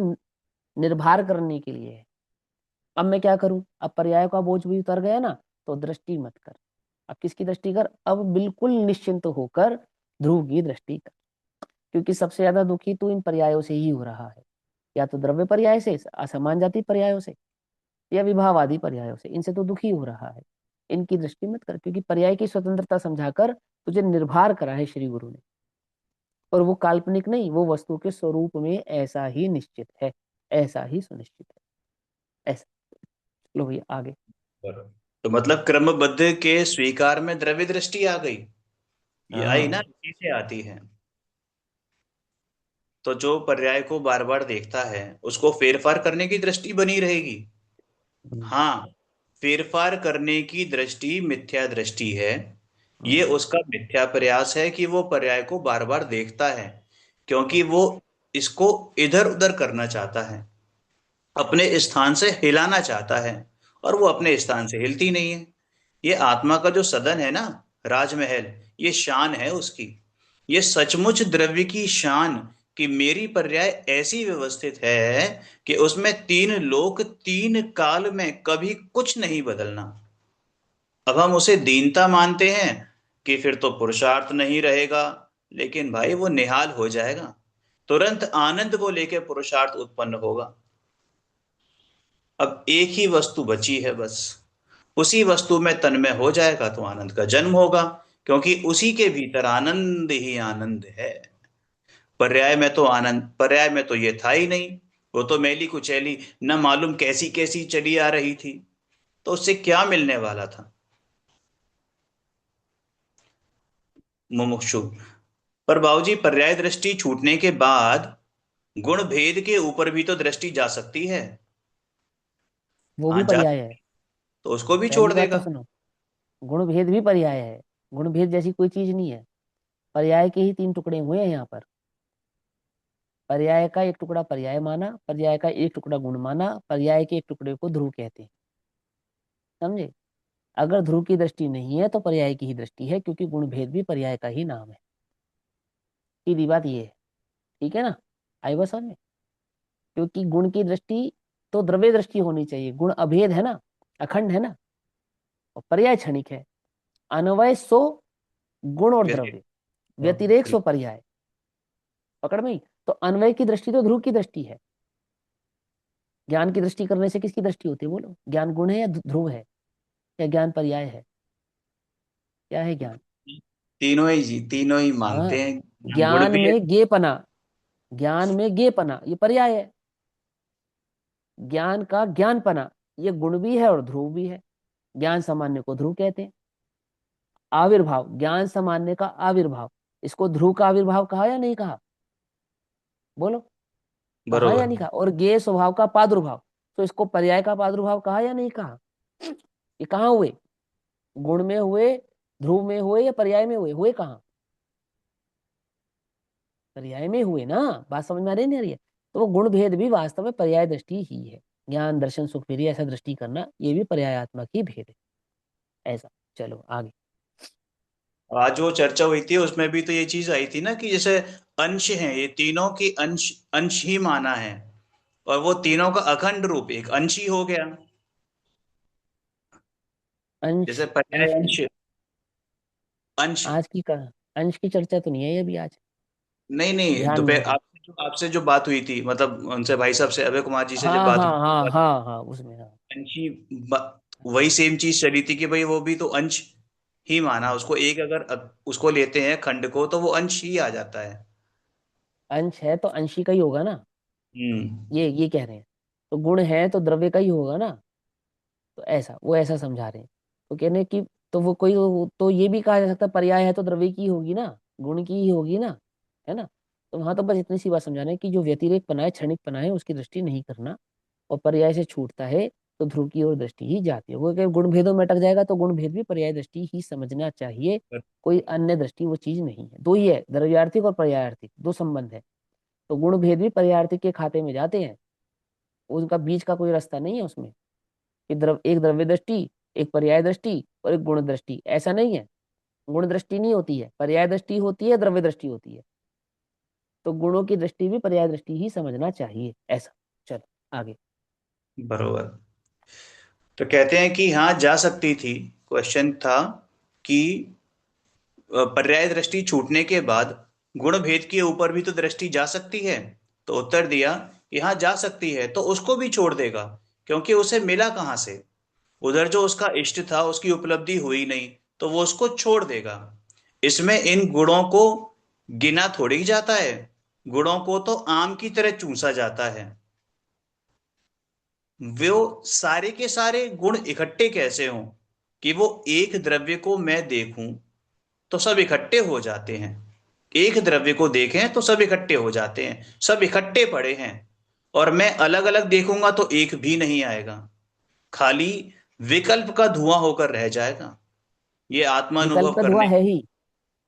निर्भर करने के लिए है। अब मैं क्या करूं? अब पर्याय का बोझ भी उतर गया ना, तो दृष्टि मत कर। अब किसकी दृष्टि कर? अब बिल्कुल निश्चिंत होकर ध्रुव की दृष्टि कर। क्योंकि सबसे ज्यादा दुखी तू इन पर्यायों से ही हो रहा है, या तो द्रव्य पर्याय से, असमान जाति पर्यायों से। या विभावादि पर्यायों से, इनसे तो दुखी हो रहा है, इनकी दृष्टि मत कर, क्योंकि पर्याय की स्वतंत्रता समझाकर तुझे निर्भर करा है श्री गुरु ने, और वो काल्पनिक नहीं, वो वस्तु के स्वरूप में ऐसा ही निश्चित है, ऐसा ही सुनिश्चित है, ऐसा। लो भैया आगे। बरोबर। तो मतलब क्रमबद्ध के स्वीकार में द्रव्य दृष्टि आ गई, ये आई ना, हाँ। इसी से आती है। तो जो पर्याय को बार बार देखता है उसको फेरफार करने की दृष्टि बनी रहेगी। हम्म, हाँ, फेरफार करने की दृष्टि मिथ्या दृष्टि है। ये हम्म, उसका मिथ्या प्रयास है कि वो पर्याय को बार बार देखता है, क्योंकि हम्म। वो इसको इधर उधर करना चाहता है, अपने स्थान से हिलाना चाहता है, और वो अपने स्थान से हिलती नहीं है। ये आत्मा का जो सदन है ना, राजमहल, ये शान है उसकी। ये सचमुच द्रव्य की शान कि मेरी पर्याय ऐसी व्यवस्थित है कि उसमें तीन लोक तीन काल में कभी कुछ नहीं बदलना। अब हम उसे दीनता मानते हैं कि फिर तो पुरुषार्थ नहीं रहेगा, लेकिन भाई वो निहाल हो जाएगा, तुरंत आनंद को लेकर पुरुषार्थ उत्पन्न होगा। अब एक ही वस्तु बची है बस, उसी वस्तु में तन्मय हो जाएगा तो आनंद का जन्म होगा, क्योंकि उसी के भीतर आनंद ही आनंद है। पर्याय में तो ये था ही नहीं। वो तो मैली कुचैली, न मालूम कैसी कैसी चली आ रही थी, तो उससे क्या मिलने वाला था मुमुक्षु। पर बाबूजी, पर्याय दृष्टि छूटने के बाद गुण भेद के ऊपर भी तो दृष्टि जा सकती है। वो भी हाँ, जा, पर्याय है। तो उसको भी छोड़ पहली बात तो देगा। सुनो, गुण भेद भी पर्याय है, गुण भेद जैसी कोई चीज नहीं है। पर्याय के ही तीन टुकड़े हुए हैं यहाँ पर। पर्याय का एक टुकड़ा पर्याय माना, पर्याय का एक टुकड़ा गुण माना, पर्याय के एक टुकड़े को ध्रुव कहते हैं। समझे? अगर ध्रुव की दृष्टि नहीं है तो पर्याय की ही दृष्टि है, क्योंकि गुण भेद भी पर्याय का ही नाम है। सीधी बात ये है। ठीक है ना? आई बात समझ में? क्योंकि गुण की दृष्टि तो द्रव्य दृष्टि होनी चाहिए, गुण अभेद है ना, अखंड है ना, और पर्याय क्षणिक है। अन्वय सो गुण और व्यतिरेक। द्रव्य, व्यतिरेक सो पर्याय। पकड़ में आई? तो अन्वय की दृष्टि तो ध्रुव की दृष्टि है। ज्ञान की दृष्टि करने से किसकी दृष्टि होती है बोलो? ज्ञान गुण है या ध्रुव है, या ज्ञान पर्याय है? क्या है ज्ञान? तीनों ही जी, तीनों ही हाँ। मानते हैं, गुण ज्ञान भी है। में गेपना, ज्ञान में गेपना ये पर्याय है। ज्ञान का ज्ञानपना ये गुण भी है और ध्रुव भी है। ज्ञान सामान्य को ध्रुव कहते हैं। आविर्भाव, ज्ञान सामान्य का आविर्भाव, इसको ध्रुव का आविर्भाव कहा या नहीं कहा? बोलो, कहा या बरोबर। नहीं कहा? और ज्ञेय स्वभाव का प्रादुर्भाव, तो इसको पर्याय का प्रादुर्भाव कहा या नहीं कहा? ये कहाँ हुए? गुण में हुए, ध्रुव में हुए, या पर्याय में हुए? हुए कहाँ? पर्याय में हुए ना। बात समझ में आ रही नहीं आ रही है? तो वो गुण भेद भी वास्तव में पर्याय दृष्टि ही है। ज्ञान दर्शन सुख फिरी ऐसा दृष्टि करना, ये भी पर्यायात्मक ही भेद है। ऐसा। चलो आगे। आज जो चर्चा हुई थी उसमें भी तो ये चीज आई थी ना, कि जैसे अंश है, ये तीनों की अंश अंश ही माना है, और वो तीनों का अखंड रूप एक अंश ही हो गया। अंश, जैसे पर्याय अंश अंश, अंश। आज की का अंश की चर्चा तो नहीं है अभी आज। नहीं नहीं, ध्यान नहीं दोपहर है अभी। आपसे जो बात हुई थी, मतलब उनसे भाई साहब से, अभय कुमार जी से जब हाँ बात हाँ हुई, हाँ हाँ हाँ, उसमें हाँ। अंशी, वही सेम चीज चली थी कि भाई वो भी तो अंश ही माना उसको, एक अगर उसको लेते हैं खंड को तो वो अंश ही आ जाता है। अंश है तो अंशी का ही होगा ना। हम्म। ये कह रहे हैं। तो गुण है तो द्रव्य का ही होगा ना। तो ऐसा वो ऐसा समझा रहे हैं। तो कहने की, तो वो कोई, तो ये भी कहा जा सकता है पर्याय है तो द्रव्य की होगी ना, गुण की ही होगी ना, है ना? तो वहां तो बस इतनी सी बात समझाना है कि जो व्यतिरेक पना है, क्षणिक पना है, उसकी दृष्टि नहीं करना। और पर्याय से छूटता है तो ध्रुव की ओर दृष्टि ही जाती है। वो अगर गुण भेदों में अटक जाएगा तो गुण भेद भी पर्याय दृष्टि ही समझना चाहिए। कोई अन्य दृष्टि वो चीज नहीं है। दो ही है, द्रव्यार्थिक और पर्यायार्थिक, दो संबंध है। तो गुण भेद भी पर्यायार्थिक के खाते में जाते हैं। उनका बीच का कोई रास्ता नहीं है उसमें, कि एक द्रव्य दृष्टि, एक पर्याय दृष्टि और एक गुण दृष्टि, ऐसा नहीं है। गुण दृष्टि नहीं होती है, पर्याय दृष्टि होती है, द्रव्य दृष्टि होती है। तो गुणों की दृष्टि भी पर्याय दृष्टि ही समझना चाहिए, ऐसा। चलो आगे। बरोबर। तो कहते हैं कि हाँ, जा सकती थी। क्वेश्चन था कि पर्याय दृष्टि छूटने के बाद गुण भेद के ऊपर भी तो दृष्टि जा सकती है। तो उत्तर दिया कि हाँ जा सकती है, तो उसको भी छोड़ देगा, क्योंकि उसे मिला कहाँ से? उधर जो उसका इष्ट था उसकी उपलब्धि हुई नहीं, तो वो उसको छोड़ देगा। इसमें इन गुणों को गिना थोड़ी जाता है, गुणों को तो आम की तरह चूसा जाता है। वो सारे के सारे गुण इकट्ठे कैसे हों कि वो एक द्रव्य को मैं देखूं तो सब इकट्ठे हो जाते हैं। एक द्रव्य को देखें तो सब इकट्ठे हो जाते हैं, सब इकट्ठे पड़े हैं। और मैं अलग अलग देखूंगा तो एक भी नहीं आएगा, खाली विकल्प का धुआं होकर रह जाएगा। ये विकल्प आत्मानुभव का धुआं करने है की ही।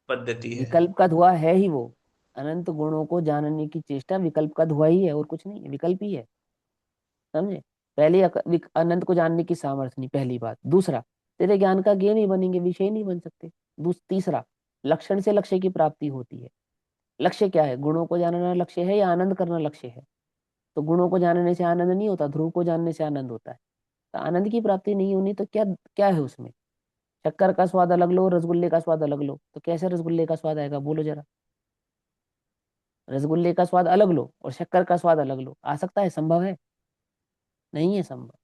पद्धति है। विकल्प का धुआं है ही वो। अनंत गुणों को जानने की चेष्टा विकल्प का धुआं ही है, और कुछ नहीं है, विकल्प ही है। समझे? पहली अनंत को जानने की सामर्थ्य नहीं, पहली बात। दूसरा, तेरे ज्ञान का ज्ञ नहीं बनेंगे, विषय नहीं बन सकते। तीसरा, लक्षण से लक्ष्य की प्राप्ति होती है। लक्ष्य क्या है? गुणों को जानना लक्ष्य है या आनंद करना लक्ष्य है? तो गुणों को जानने से आनंद नहीं होता, ध्रुव को जानने से आनंद होता है। तो आनंद की प्राप्ति नहीं होनी तो क्या क्या है उसमें? शक्कर का स्वाद अलग लो, रसगुल्ले का स्वाद अलग लो, तो कैसे रसगुल्ले का स्वाद आएगा? बोलो जरा। रसगुल्ले का स्वाद अलग लो और शक्कर का स्वाद अलग लो, आ सकता है? संभव है? नहीं है संभव।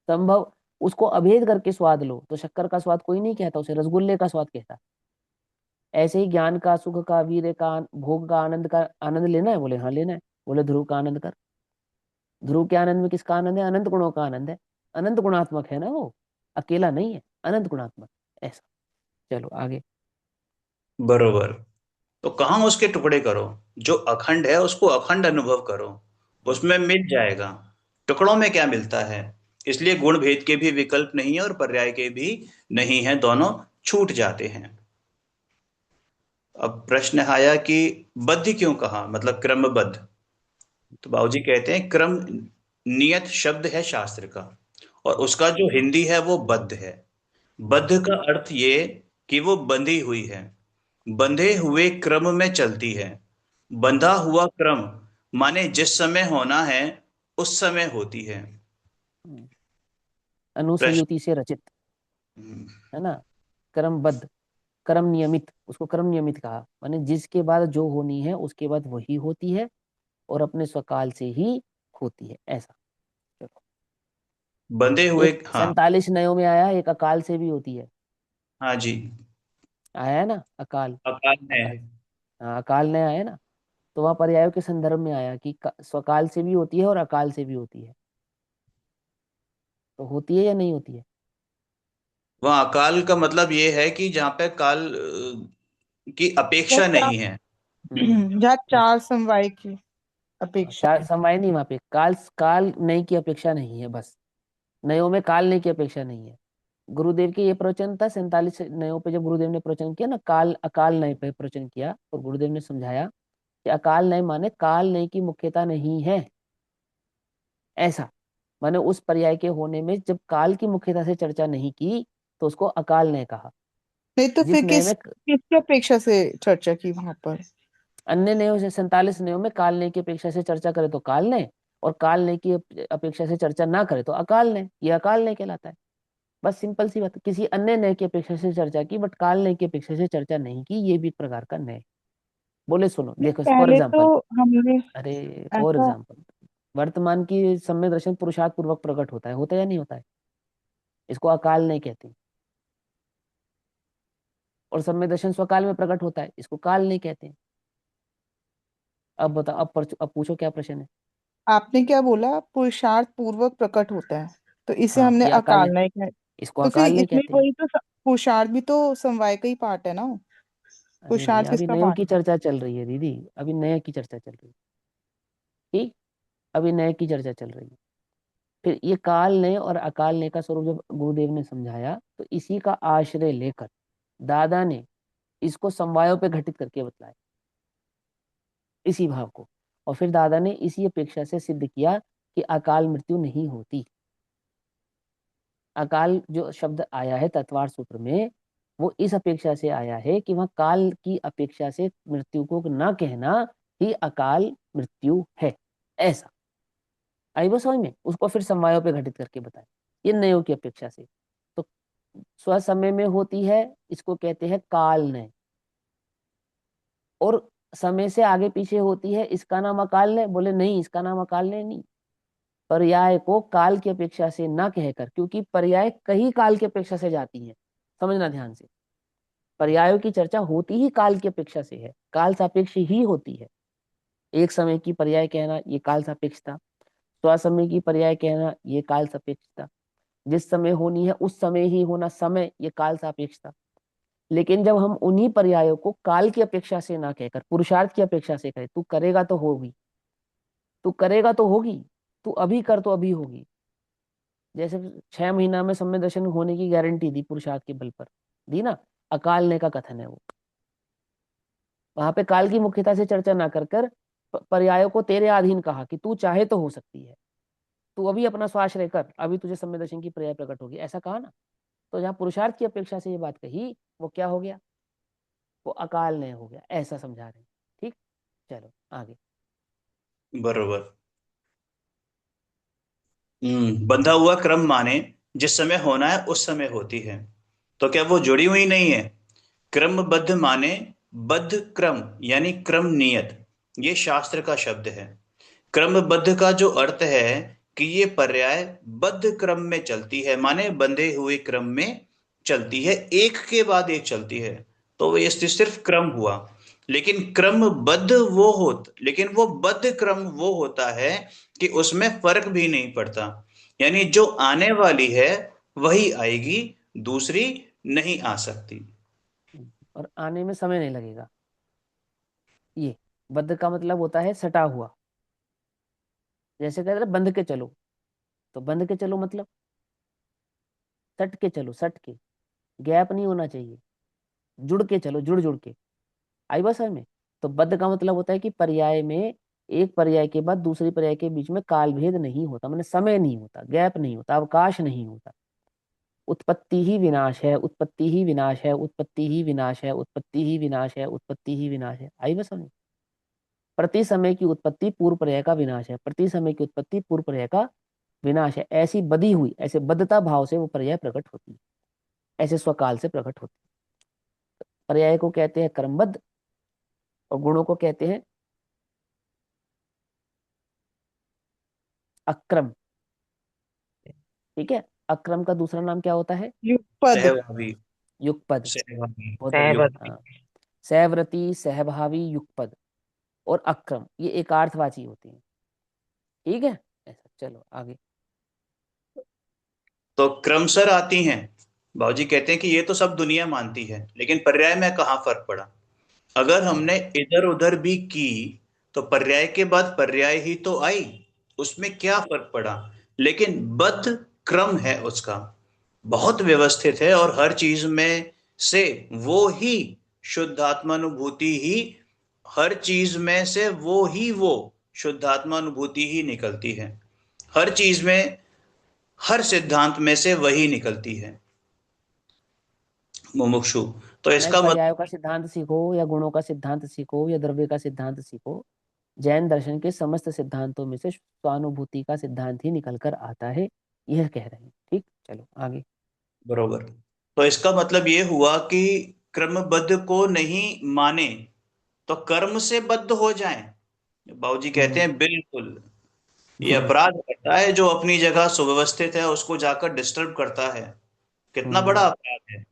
संभव, उसको अभेद करके स्वाद लो तो शक्कर का स्वाद कोई नहीं कहता, उसे रसगुल्ले का स्वाद कहता है। ऐसे ही ज्ञान का, सुख का, वीर्य का, भोग का आनंद लेना है? बोले हाँ लेना है। बोले ध्रुव का आनंद कर। ध्रुव के आनंद में किसका आनंद है? अनंत गुणों का आनंद है। अनंत गुणात्मक है ना वो, अकेला नहीं है, अनंत गुणात्मक। ऐसा। चलो आगे। बरोबर। तो कहाँ उसके टुकड़े करो? जो अखंड है उसको अखंड अनुभव करो, उसमें मिल जाएगा। टुकड़ों में क्या मिलता है? इसलिए गुण भेद के भी विकल्प नहीं है और पर्याय के भी नहीं है, दोनों छूट जाते हैं। अब प्रश्न आया कि बद्ध क्यों कहा, मतलब क्रमबद्ध। तो बाबूजी कहते हैं क्रम नियत शब्द है शास्त्र का, और उसका जो हिंदी है वो बद्ध है। बद्ध का अर्थ ये कि वो बंधी हुई है, बंधे हुए क्रम में चलती है। बंधा हुआ क्रम माने जिस समय होना है उस समय होती है। प्रश्न। अनुसयुति से रचित, है ना? क्रमबद्ध, क्रम नियमित, उसको क्रम नियमित कहा, माने जिसके बाद जो होनी है उसके बाद वही होती है, और अपने स्वकाल से ही होती है। ऐसा। चलो। बंधे हुए, एक हाँ। 47 नयों में आया, एक अकाल से भी होती है। हाँ जी। आया है ना अकाल? अकाल में। अकाल। हाँ, अकाल नय आया ना। तो वहां पर्यायों के संदर्भ में आया कि स्वकाल से भी होती है और अकाल से भी होती है। तो होती है या नहीं होती है? वहाँ अकाल का मतलब ये है कि जहाँ पे काल की जहाँ अपेक्षा नहीं है। जहाँ बस। चार समवाय की अपेक्षा चार है। समय नहीं, वहां पे काल, काल नई की अपेक्षा नहीं है, बस। नयों में काल नई की अपेक्षा नहीं है। गुरुदेव के ये प्रवचन था 47 नयों पे, जब गुरुदेव ने प्रवचन किया ना, काल अकाल नय पे प्रवचन किया, और गुरुदेव ने समझाया कि अकाल नय माने काल नय की मुख्यता नहीं है। ऐसा। माने उस पर्याय के होने में जब काल की मुख्यता से चर्चा नहीं की, तो उसको अकाल नय कहा। नहीं तो जिस फिर नय में, किसकी अपेक्षा से चर्चा की वहां पर? अन्य नयों से, 47 नयों में काल नय की अपेक्षा से चर्चा करे तो काल नय, और काल नय की अपेक्षा से चर्चा ना करे तो अकाल नय, ये अकाल नय कहलाता है। बस सिंपल सी बात है। किसी अन्य नय की अपेक्षा से चर्चा की, बट काल नय की अपेक्षा से चर्चा नहीं की, ये भी एक प्रकार का नय। बोले सुनो, नहीं, देखो फॉर पहले तो एग्जाम्पल। हमने अरे फॉर ऐसा। एग्जाम्पल, वर्तमान की सम्यक दर्शन पुरुषार्थ पूर्वक प्रकट होता है या नहीं होता है? इसको अकाल नहीं कहते। और सम्यक दर्शन स्वकाल में प्रकट होता है, इसको काल नहीं कहते। अब बताओ, अब पूछो क्या प्रश्न है। आपने क्या बोला? पुरुषार्थ पूर्वक प्रकट होता है, तो इसे हाँ, हमने ये अकाल अकाल है, नहीं कहा। इसको तो फिर अकाल नहीं इसमें कहते। वही तो पुरुषार्थ भी तो समवाय का ही पार्ट है ना। अरे पुरुषार्थ भैया, अभी किसका नयों पार्ट की है? चर्चा चल रही है दीदी, अभी नए की चर्चा चल रही है। ठीक। अभी नए की चर्चा चल रही है। फिर ये काल ने और अकाल ने का स्वरूप जब गुरुदेव ने समझाया, तो इसी का आश्रय लेकर दादा ने इसको समवायों पे घटित करके बतलाया, इसी भाव को। और फिर दादा ने इसी अपेक्षा से सिद्ध किया कि अकाल मृत्यु नहीं होती। अकाल जो शब्द आया है तत्वार सूत्र में, वो इस अपेक्षा से आया है कि वह काल की अपेक्षा से मृत्यु को ना कहना ही अकाल मृत्यु है। ऐसा। आई वो समझ में? उसको फिर समवायों पे घटित करके बताया, ये नयों की अपेक्षा से। तो स्वसमय में होती है, इसको कहते हैं काल नय। और समय से आगे पीछे होती है, इसका नाम अकाल नय। बोले नहीं, इसका नाम अकाल नय नहीं। पर्याय को काल की अपेक्षा से ना कहकर, क्योंकि पर्याय कई काल की अपेक्षा से जाती है, समझना ध्यान से। पर्यायों की चर्चा होती ही काल की अपेक्षा से है, काल सापेक्ष ही होती है। एक समय की पर्याय कहना ये काल सापेक्ष था, स्वसमय की पर्याय कहना ये काल सापेक्ष था, जिस समय होनी है उस समय ही होना समय ये काल सापेक्ष था। लेकिन जब हम उन्हीं पर्यायों को काल की अपेक्षा से ना कहकर पुरुषार्थ की अपेक्षा से कहें, तू करेगा तो होगी, तू करेगा तो होगी, तू अभी कर तो अभी होगी। जैसे 6 महीना में सम्य दर्शन होने की गारंटी दी पुरुषार्थ के बल पर, दी ना, अकाल ने का कथन है वो। वहां पे काल की मुख्यता से चर्चा ना कर पर्यायों को तेरे अधीन कहा कि तू चाहे तो हो सकती है, तू अभी अपना स्वाश्रय कर, अभी तुझे सम्य दर्शन की पर्याय प्रकट होगी, ऐसा कहा ना। तो जहाँ पुरुषार्थ की अपेक्षा से ये बात कही, वो क्या हो गया, वो अकाल ने हो गया, ऐसा समझा रहे हैं। ठीक, चलो आगे। बरोबर। बंधा हुआ क्रम माने जिस समय होना है उस समय होती है, तो क्या वो जुड़ी हुई नहीं है? क्रमबद्ध माने बद्ध क्रम, यानी क्रम नियत, ये शास्त्र का शब्द है। क्रमबद्ध का जो अर्थ है कि ये पर्याय बद्ध क्रम में चलती है, माने बंधे हुए क्रम में चलती है, एक के बाद एक चलती है, तो ये सिर्फ क्रम हुआ। लेकिन क्रमबद्ध वो लेकिन वो बद्ध क्रम वो होता है कि उसमें फर्क भी नहीं पड़ता, यानी जो आने वाली है वही आएगी, दूसरी नहीं आ सकती। और आने में समय नहीं लगेगा। ये बद्ध का मतलब होता है सटा हुआ। जैसे कहते हैं बंध के चलो, तो बंध के चलो मतलब सट के चलो, सट के, गैप नहीं होना चाहिए, जुड़ के चलो, जुड़ जुड़ के। आई बस में। तो बद्ध का मतलब होता है कि पर्याय में एक पर्याय के बाद दूसरी पर्याय के बीच में काल भेद नहीं होता, मतलब समय नहीं होता, गैप नहीं होता, अवकाश नहीं होता। उत्पत्ति ही विनाश है, उत्पत्ति ही विनाश है, उत्पत्ति ही विनाश है, उत्पत्ति ही विनाश है, उत्पत्ति ही विनाश है। आई बस में। प्रति समय की उत्पत्ति पूर्व पर्याय का विनाश है, प्रति समय की उत्पत्ति पूर्व पर्याय का विनाश है। ऐसी बदी हुई, ऐसे बद्धता भाव से वो पर्याय प्रकट होती है, ऐसे स्वकाल से प्रकट होती है। पर्याय को कहते हैं क्रमबद्ध, और गुणों को कहते हैं अक्रम। ठीक है, अक्रम का दूसरा नाम क्या होता है? युगपद। सहभावी। युगपद। सहभावी। बहुत बढ़िया, युग। सहवती। हाँ। सहव्रती, सहभावी, युगपद और अक्रम, ये एकार्थवाची होती है। ठीक है, ऐसा, चलो आगे। तो क्रमशः आती हैं। बाबूजी कहते हैं कि ये तो सब दुनिया मानती है, लेकिन पर्याय में कहाँ फर्क पड़ा? अगर हमने इधर उधर भी की तो पर्याय के बाद पर्याय ही तो आई, उसमें क्या फर्क पड़ा? लेकिन बद्ध क्रम है उसका, बहुत व्यवस्थित है, और हर चीज में से वो ही शुद्धात्मानुभूति ही, हर चीज में से वो शुद्धात्मानुभूति ही निकलती है, हर चीज में, हर सिद्धांत में से वही निकलती है, मुमुक्षु। तो चाहे इसका पर्यायों मतलब, का सिद्धांत सीखो या गुणों का सिद्धांत सीखो या द्रव्य का सिद्धांत सीखो, जैन दर्शन के समस्त सिद्धांतों में से स्वानुभूति का सिद्धांत ही निकल कर आता है, यह कह रहे हैं। ठीक, चलो आगे। बरोबर। तो इसका मतलब ये हुआ कि क्रमबद्ध को नहीं माने तो कर्म से बद्ध हो जाएं। बाबूजी कहते हम्म। हैं बिल्कुल, ये अपराध करता है जो अपनी जगह सुव्यवस्थित है उसको जाकर डिस्टर्ब करता है। कितना बड़ा हम्म। अपराध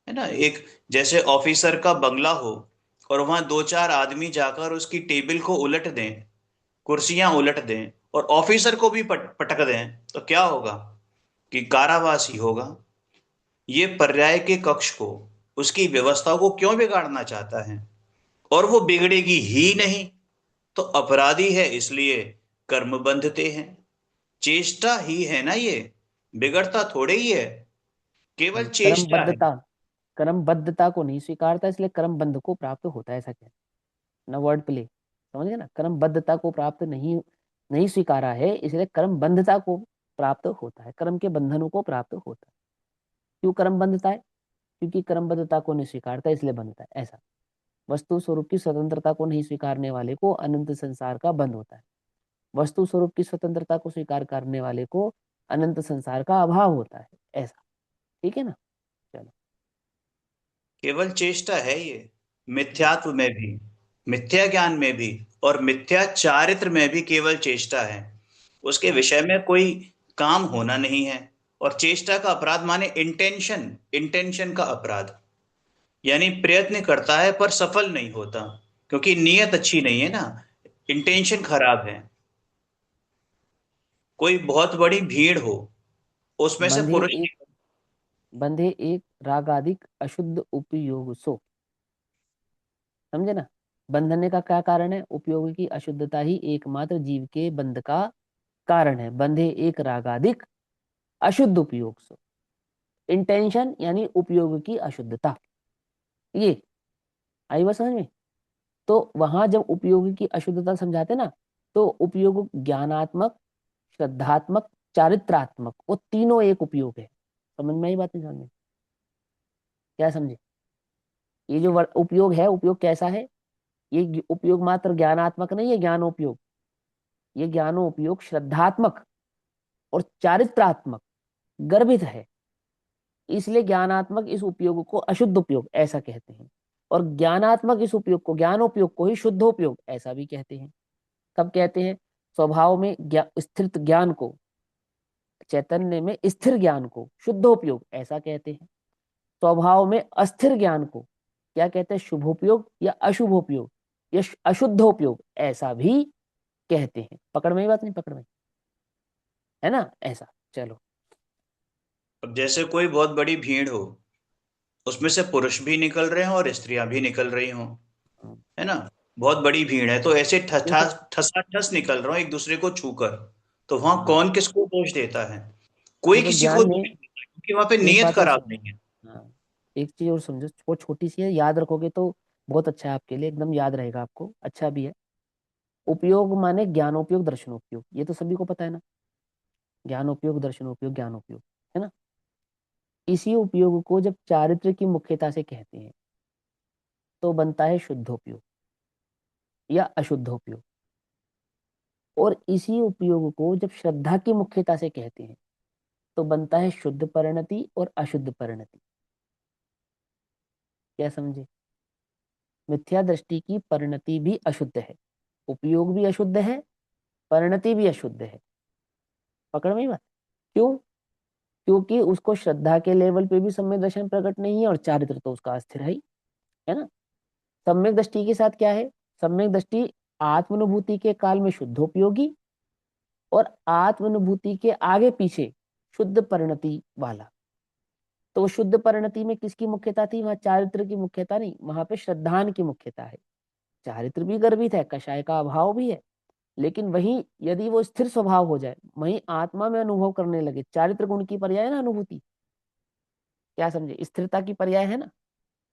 है ना? एक, जैसे ऑफिसर का बंगला हो और वहां दो चार आदमी जाकर उसकी टेबल को उलट दें, कुर्सियां उलट दें और ऑफिसर को भी पटक दें, तो क्या होगा? कि कारावास ही होगा। ये पर्याय के कक्ष को, उसकी व्यवस्था को क्यों बिगाड़ना चाहता है? और वो बिगड़ेगी ही नहीं, तो अपराधी है इसलिए कर्म बंधते हैं। चेष्टा ही है ना ये, बिगड़ता थोड़े ही है, केवल चेष्टा है। क्रमबद्धता, क्रमबद्धता को नहीं स्वीकारता, इसलिए क्रमबद्ध को प्राप्त होता है, ऐसा क्या ना, वर्ड प्ले, समझ गए ना। क्रमबद्धता को प्राप्त नहीं, नहीं स्वीकारा है, इसलिए क्रमबद्धता को प्राप्त होता है, क्रम के बंधनों को प्राप्त होता है। क्यों क्रम बंधता है? क्योंकि क्रमबद्धता को नहीं स्वीकारता, इसलिए बंधता है, ऐसा। वस्तु स्वरूप की स्वतंत्रता को नहीं स्वीकारने वाले को अनंत संसार का बंध होता है, वस्तु स्वरूप की स्वतंत्रता को स्वीकार करने वाले को अनंत संसार का अभाव होता है, ऐसा। ठीक है ना, चलो। केवल चेष्टा है ये, मिथ्यात्व में भी, मिथ्या ज्ञान में भी और मिथ्या चारित्र में भी केवल चेष्टा है। उसके विषय में कोई काम होना नहीं है। और चेष्टा का अपराध माने इंटेंशन, इंटेंशन का अपराध, यानी प्रयत्न करता है पर सफल नहीं होता, क्योंकि नीयत अच्छी नहीं है ना, इंटेंशन खराब है। कोई बहुत बड़ी भीड़ हो, उसमें से बंधे पुरुष एक बंधे एक रागादिक अशुद्ध उपयोग सो। समझे ना? बंधने का क्या कारण है? उपयोग की अशुद्धता ही एकमात्र जीव के बंध का कारण है। बंधे एक रागादिक अशुद्ध उपयोग सो। इंटेंशन यानी उपयोग की अशुद्धता, ये आई बात समझ में? तो वहां जब उपयोग की अशुद्धता समझाते ना, तो उपयोग ज्ञानात्मक, श्रद्धात्मक, चारित्रात्मक, वो तीनों एक उपयोग है। समझ में आई बात? नहीं समझ में? क्या समझे? ये जो उपयोग है, उपयोग कैसा है? ये उपयोग मात्र ज्ञानात्मक नहीं है, ज्ञानोपयोग। ये ज्ञानोपयोग श्रद्धात्मक और चारित्रात्मक गर्भित है। इसलिए ज्ञानात्मक इस उपयोग को अशुद्ध उपयोग ऐसा कहते हैं, और ज्ञानात्मक इस उपयोग को, ज्ञानोपयोग को ही शुद्धोपयोग ऐसा भी कहते हैं। कब कहते हैं? स्वभाव में स्थित ज्ञान को, चैतन्य में स्थिर ज्ञान को शुद्धोपयोग ऐसा कहते हैं। स्वभाव में अस्थिर ज्ञान को क्या कहते हैं? शुभोपयोग या अशुभोपयोग या अशुद्धोपयोग ऐसा भी कहते हैं। पकड़ में ही बात? नहीं पकड़ में? है ना ऐसा? चलो। अब जैसे कोई बहुत बड़ी भीड़ हो, उसमें से पुरुष भी निकल रहे हो और स्त्रियां भी निकल रही हो, है ना, बहुत बड़ी भीड़ है, तो ऐसे ठसा देखो, ठसा ठस निकल रहा हो एक दूसरे को छूकर, तो वहां हाँ कौन किसको दोष देता है? कोई देखो, किसी को ज्ञान दोष में नहीं देता, क्योंकि वहां पे एक नीयत बात और खराब समझो। नहीं है। हाँ, एक चीज और समझो, वो छोटी सी है, याद रखोगे तो बहुत अच्छा है आपके लिए, एकदम याद रहेगा आपको, अच्छा भी है। उपयोग माने ज्ञानोपयोग, दर्शनोपयोग, ये तो सभी को पता है ना। ज्ञानोपयोग, दर्शनोपयोग, ज्ञानोपयोग, है ना? इसी उपयोग को जब चारित्र की मुख्यता से कहते हैं, तो बनता है शुद्धोपयोग या अशुद्धोपयोग। और इसी उपयोग को जब श्रद्धा की मुख्यता से कहते हैं, तो बनता है शुद्ध परिणति और अशुद्ध परिणति। क्या समझे? मिथ्या दृष्टि की परिणति भी अशुद्ध है, उपयोग भी अशुद्ध है, परिणति भी अशुद्ध है। पकड़ में ही बात? क्यों? क्योंकि उसको श्रद्धा के लेवल पे भी सम्यक दर्शन प्रकट नहीं है, और चारित्र तो उसका अस्थिर है ना? सम्यक दृष्टि के साथ क्या है? सम्यक दृष्टि आत्मानुभूति के काल में शुद्धोपयोगी, और आत्मानुभूति के आगे पीछे शुद्ध परिणति वाला। तो शुद्ध परिणति में किसकी मुख्यता थी? वहां चारित्र की मुख्यता नहीं, वहां पे श्रद्धान की मुख्यता है। चारित्र भी गर्भित है, कषाय का अभाव भी है, लेकिन वहीं यदि वो स्थिर स्वभाव हो जाए, वहीं आत्मा में अनुभव करने लगे, चारित्र गुण की पर्याय है ना अनुभूति। क्या समझे? स्थिरता की पर्याय है ना।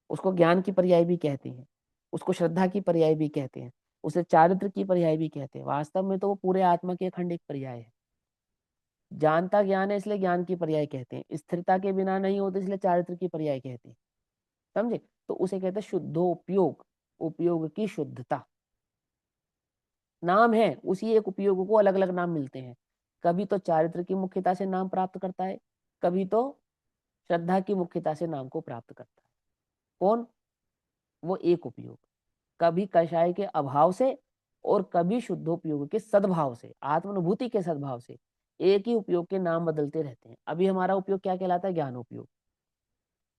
उसको ज्ञान की पर्याय भी कहते हैं, उसको श्रद्धा की पर्याय भी कहते हैं, उसे चारित्र की पर्याय भी कहते हैं। वास्तव में तो वो पूरे आत्मा के अखंड एक पर्याय है। जानता ज्ञान है इसलिए ज्ञान की पर्याय कहते हैं, स्थिरता के बिना नहीं होते इसलिए चारित्र की पर्याय कहते हैं। समझे? तो उसे कहते हैं शुद्धोपयोग, उपयोग की शुद्धता। नाम है, उसी एक उपयोग को अलग अलग नाम मिलते हैं। कभी तो चारित्र की मुख्यता से नाम प्राप्त करता है, कभी तो श्रद्धा की मुख्यता से नाम को प्राप्त करता है। कौन? वो एक उपयोग। कभी कषाय के अभाव से, और कभी शुद्धोपयोग के सद्भाव से, आत्मानुभूति के सद्भाव से। एक ही उपयोग के नाम बदलते रहते हैं। अभी हमारा उपयोग क्या कहलाता है? ज्ञानोपयोग।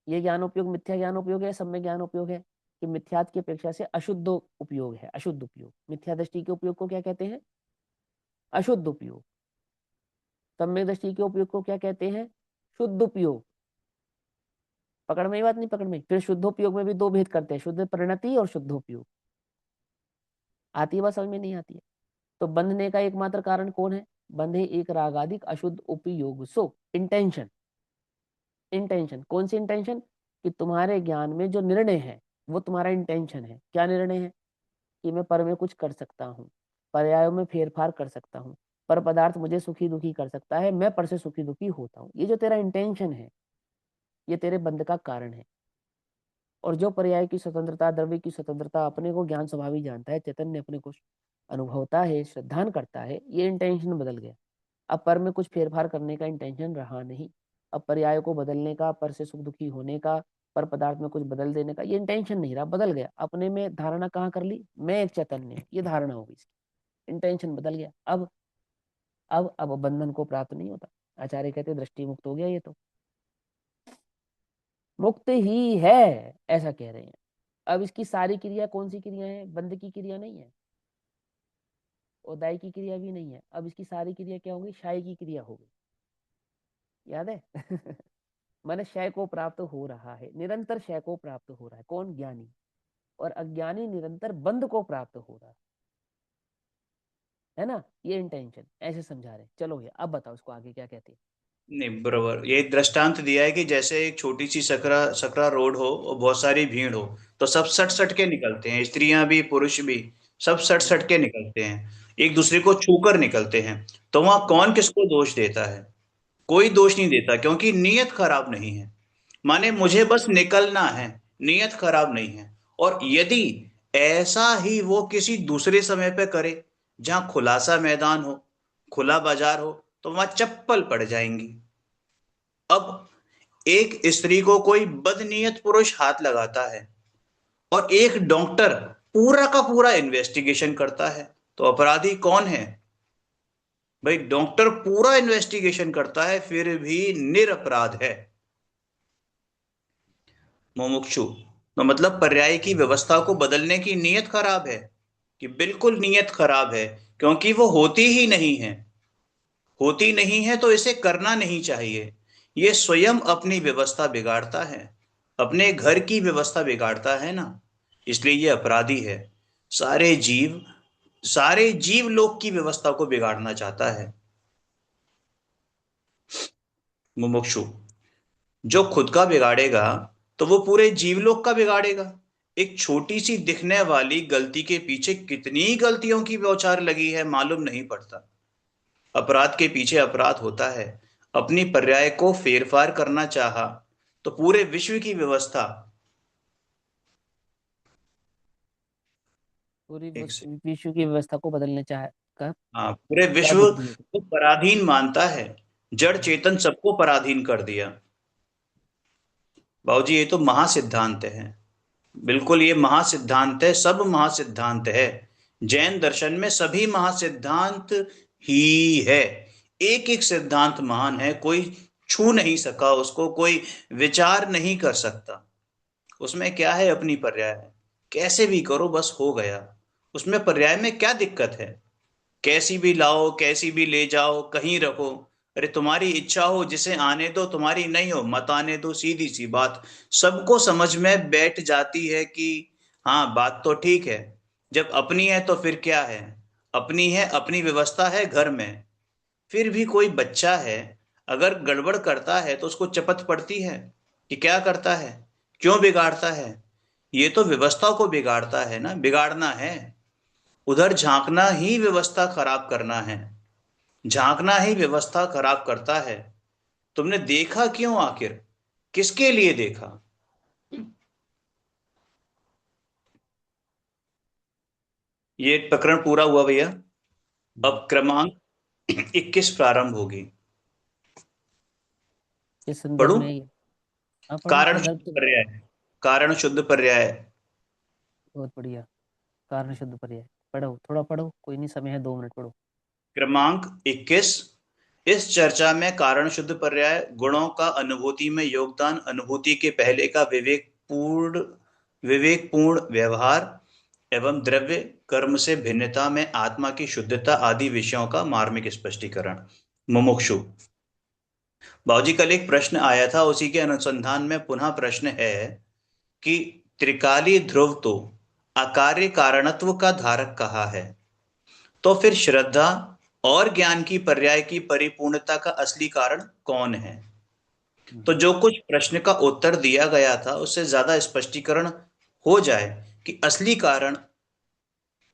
ये ज्ञानोपयोग मिथ्या ज्ञानोपयोग है, सम्यक ज्ञानोपयोग है, कि मिथ्यात की अपेक्षा से अशुद्ध उपयोग है, अशुद्ध उपयोग। मिथ्या दृष्टि के उपयोग को क्या कहते हैं? अशुद्ध उपयोग। सम्यक दृष्टि के उपयोग को क्या कहते हैं? शुद्ध उपयोग। पकड़ में ही बात? नहीं पकड़ में? फिर शुद्धोपयोग में भी दो भेद करते हैं, शुद्ध परिणति और शुद्धोपयोग। आती है बात समझ में? नहीं आती है? तो बंधने का एकमात्र कारण कौन है? बंधे एक रागादिक अशुद्ध उपयोग सो। इंटेंशन। इंटेंशन कौन सी इंटेंशन? कि तुम्हारे ज्ञान में जो निर्णय है, वो तुम्हारा इंटेंशन है। क्या निर्णय है? कि मैं पर में कुछ कर सकता हूँ, पर्यायों में फेरफार कर सकता हूँ, पर पदार्थ मुझे सुखी दुखी कर सकता है, मैं पर से सुखी दुखी होता हूँ। ये जो तेरा इंटेंशन है, ये तेरे बंध का कारण है। और जो पर्याय की स्वतंत्रता, द्रव्य की स्वतंत्रता अपने को ज्ञान स्वभाव ही जानता है, चैतन्य अपने को अनुभवता है, श्रद्धान करता है, ये इंटेंशन बदल गया। अब पर में कुछ फेरफार करने का इंटेंशन रहा नहीं। अब पर्याय को बदलने का, पर से सुख दुखी होने का, पर पदार्थ में कुछ बदल देने का, ये इंटेंशन नहीं रहा, बदल गया। अपने में धारणा कहाँ कर ली? मैं एक चैतन्य हूँ, ये धारणा हो गई इसकी, इंटेंशन बदल गया। अब अब बंधन को प्राप्त नहीं होता। आचार्य कहते दृष्टि मुक्त हो गया, ये तो मुक्त ही है, ऐसा कह रहे हैं। अब इसकी सारी क्रिया कौन सी क्रिया है? बंध की क्रिया नहीं है और दाई की क्रिया भी नहीं है। अब इसकी सारी क्रिया क्या होगी? शाय की क्रिया होगी। याद है? माने शय को प्राप्त हो रहा है, निरंतर शय को प्राप्त हो रहा है। कौन? ज्ञानी। और अज्ञानी निरंतर बंध को प्राप्त हो रहा है ना। ये इंटेंशन ऐसे समझा रहे हैं। चलो भैया अब बताओ इसको आगे क्या कहते हैं। नहीं, बराबर, ये दृष्टांत दिया है कि जैसे एक छोटी सी सकरा सकरा रोड हो और बहुत सारी भीड़ हो, तो सब सट सट के निकलते हैं, स्त्रियां भी पुरुष भी, सब सट सट के निकलते हैं, एक दूसरे को छूकर निकलते हैं। तो वहां कौन किसको दोष देता है? कोई दोष नहीं देता, क्योंकि नीयत खराब नहीं है। माने मुझे बस निकलना है, नीयत खराब नहीं है। और यदि ऐसा ही वो किसी दूसरे समय पे करे, जहां खुला सा मैदान हो, खुला बाजार हो, तो वहां चप्पल पड़ जाएंगी। अब एक स्त्री को कोई बदनीयत पुरुष हाथ लगाता है और एक डॉक्टर पूरा का पूरा इन्वेस्टिगेशन करता है, तो अपराधी कौन है? भाई, डॉक्टर पूरा इन्वेस्टिगेशन करता है फिर भी निरपराध है, मुमुक्षु। तो मतलब पर्याय की व्यवस्था को बदलने की नीयत खराब है, कि बिल्कुल नीयत खराब है, क्योंकि वो होती ही नहीं है। होती नहीं है तो इसे करना नहीं चाहिए। ये स्वयं अपनी व्यवस्था बिगाड़ता है, अपने घर की व्यवस्था बिगाड़ता है ना, इसलिए ये अपराधी है। सारे जीव सारे जीव लोक की व्यवस्था को बिगाड़ना चाहता है, मुमुक्षु। जो खुद का बिगाड़ेगा तो वो पूरे जीवलोक का बिगाड़ेगा। एक छोटी सी दिखने वाली गलती के पीछे कितनी गलतियों की बौछार लगी है मालूम नहीं पड़ता। अपराध के पीछे अपराध होता है। अपनी पर्याय को फेरफार करना चाहा तो पूरे विश्व की व्यवस्था। पूरी एक से विश्व की व्यवस्था को बदलने चाह कर हाँ, पूरे क्या विश्व बुद्धि है? को पराधीन मानता है। जड़ चेतन सबको पराधीन कर दिया। बाबूजी, ये तो महासिद्धांत है। बिल्कुल, ये महासिद्धांत है, सब महासिद्धांत है। जैन दर्शन में सभी महासिद्धांत ही है। एक एक सिद्धांत महान है, कोई छू नहीं सका उसको, कोई विचार नहीं कर सकता। उसमें क्या है? अपनी पर्याय कैसे भी करो बस हो गया। उसमें पर्याय में क्या दिक्कत है? कैसी भी लाओ, कैसी भी ले जाओ, कहीं रखो। अरे तुम्हारी इच्छा हो जिसे आने दो, तुम्हारी नहीं हो मत आने दो, सीधी सी बात। सबको समझ में बैठ जाती है कि हाँ, बात तो ठीक है। जब अपनी है तो फिर क्या है? अपनी है, अपनी व्यवस्था है घर में। फिर भी कोई बच्चा है, अगर गड़बड़ करता है तो उसको चपत पड़ती है कि क्या करता है, क्यों बिगाड़ता है? ये तो व्यवस्था को बिगाड़ता है ना, बिगाड़ना है। उधर झांकना ही व्यवस्था खराब करना है, झांकना ही व्यवस्था खराब करता है। तुमने देखा क्यों आखिर? किसके लिए देखा? ये प्रकरण पूरा हुआ भैया। अब क्रमांक 21 प्रारंभ होगी। किस संदर्भ पढ़ू? में है ये? हाँ पढ़ो, कारण संदर्भ शुद्ध तो पर्याय। कारण शुद्ध पर्याय। बहुत बढ़िया। कारण शुद्ध पर्याय पढ़ो, थोड़ा पढ़ो, कोई नहीं, समय है, 2 मिनट पढ़ो। क्रमांक 21। इस चर्चा में कारण शुद्ध पर्याय, गुणों का अनुभूति में योगदान, अनुभूति के पहले का विवेकपूर्ण व्यवहार एवं द्रव्य कर्म से भिन्नता में आत्मा की शुद्धता आदि विषयों का मार्मिक स्पष्टीकरण। मुमुक्षु। बाबूजी, कल एक प्रश्न आया था, उसी के अनुसंधान में पुनः प्रश्न है कि त्रिकाली ध्रुव तो अकार्य कारणत्व का धारक कहा है, तो फिर श्रद्धा और ज्ञान की पर्याय की परिपूर्णता का असली कारण कौन है? तो जो कुछ प्रश्न का उत्तर दिया गया था उससे ज्यादा स्पष्टीकरण हो जाए कि असली कारण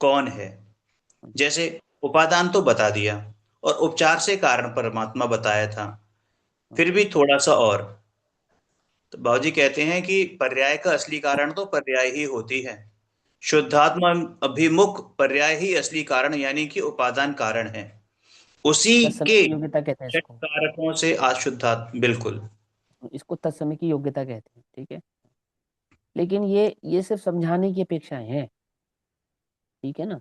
कौन है। जैसे उपादान तो बता दिया, और उपचार से कारण परमात्मा बताया था, फिर भी थोड़ा सा और। तो बाबूजी कहते हैं कि पर्याय का असली कारण तो पर्याय ही होती है। शुद्धात्मा अभिमुख पर्याय ही असली कारण यानी कि उपादान कारण है। उसी तत्समय के की योग्यता कहते हैं षट इसको। कारकों से अशुद्धात्मा, बिल्कुल। इसको तत्समय की योग्यता कहते हैं, ठीक है। लेकिन ये सिर्फ समझाने की अपेक्षाएं हैं, ठीक है ना।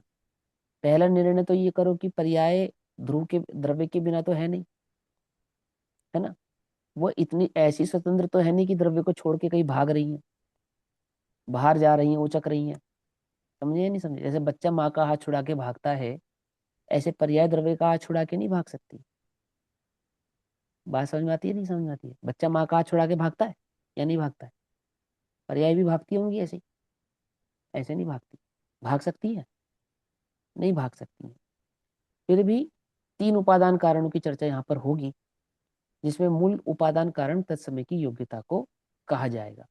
पहला निर्णय तो ये करो कि पर्याय ध्रुव के द्रव्य के बिना तो है नहीं, है ना। वो इतनी ऐसी स्वतंत्र तो है नहीं कि द्रव्य को छोड़ के कहीं भाग रही है, बाहर जा रही है, उचक रही है। समझे या नहीं समझे? जैसे बच्चा माँ का हाथ छुड़ा के भागता है, ऐसे पर्याय द्रव्य का हाथ छुड़ा के नहीं भाग सकती। बात समझ में आती है नहीं समझ में आती है? बच्चा माँ का हाथ छुड़ा के भागता है या नहीं भागता है? पर्याय भी भागती होंगी ऐसे ही। ऐसे नहीं भागती। भाग सकती है? नहीं भाग सकती है। फिर भी तीन उपादान कारणों की चर्चा यहाँ पर होगी, जिसमें मूल उपादान कारण तत्समय की योग्यता को कहा जाएगा,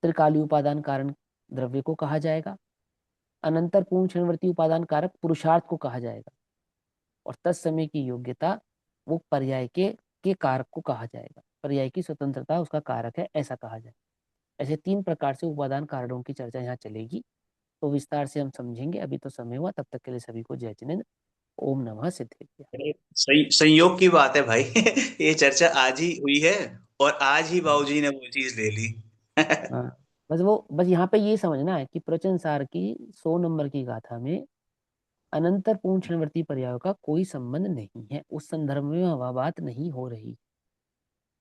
त्रिकालीय उपादान कारण द्रव्य को कहा जाएगा, अनंतर पूर्ण क्षणवर्ती उपादान कारक पुरुषार्थ को कहा जाएगा, और तत्समय की योग्यता वो पर्याय के कारक को कहा जाएगा। पर्याय की स्वतंत्रता उसका कारक है, ऐसा कहा जाएगा। ऐसे तीन प्रकार से उपादान कारणों की चर्चा यहाँ चलेगी, तो विस्तार से हम समझेंगे। अभी तो समय हुआ, तब तक के लिए सभी को जय जिनेन्द्र। ओम नमः सिद्धेभ्य। अरे, संयोग की बात है भाई। ये चर्चा आज ही हुई है और आज ही बाबूजी ने वो चीज ले ली। हाँ, बस यहाँ पे ये समझना है कि प्रवचन सार की 100 नंबर की गाथा में अनंतर पूर्ण क्षणवर्ती पर्यायों का कोई संबंध नहीं है। उस संदर्भ में वह बात नहीं हो रही।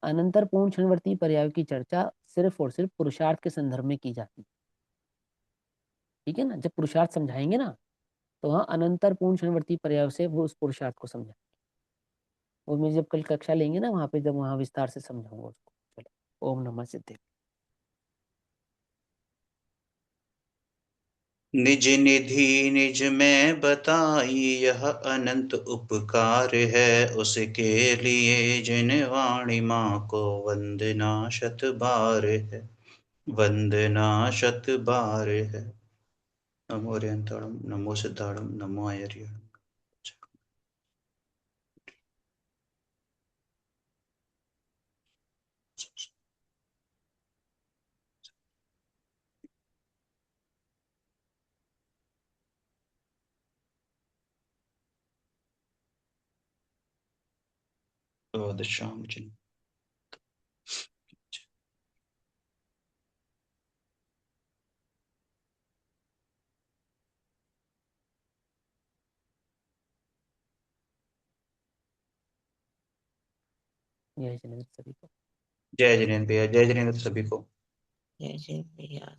अनंतर पूर्ण क्षणवर्ती पर्यायों की चर्चा सिर्फ और सिर्फ पुरुषार्थ के संदर्भ में की जाती है। ठीक है ना? जब पुरुषार्थ समझाएंगे ना, तो हाँ अनंतर पूर्ण क्षणवर्ती पर्यायों से वो उस पुरुषार्थ को समझा। वो मैं जब कल कक्षा लेंगे ना वहां पे, जब वहां विस्तार से समझाऊंगा उसको। चलो, ओम नमः सिद्धे। निज निधि निज में बताई यह अनंत उपकार है, उसके लिए जिन वाणी माँ को वंदना शत बार है, वंदना शत बार है। नमो अरिहंताणम, नमो सिद्धाणम, नमो आयर्यणम। श्याम जी। जय जिनेन्द्र सभी को। जय जिनेन्द्र भैया, जय जिनेन्द्र सभी को। जय जय भैया।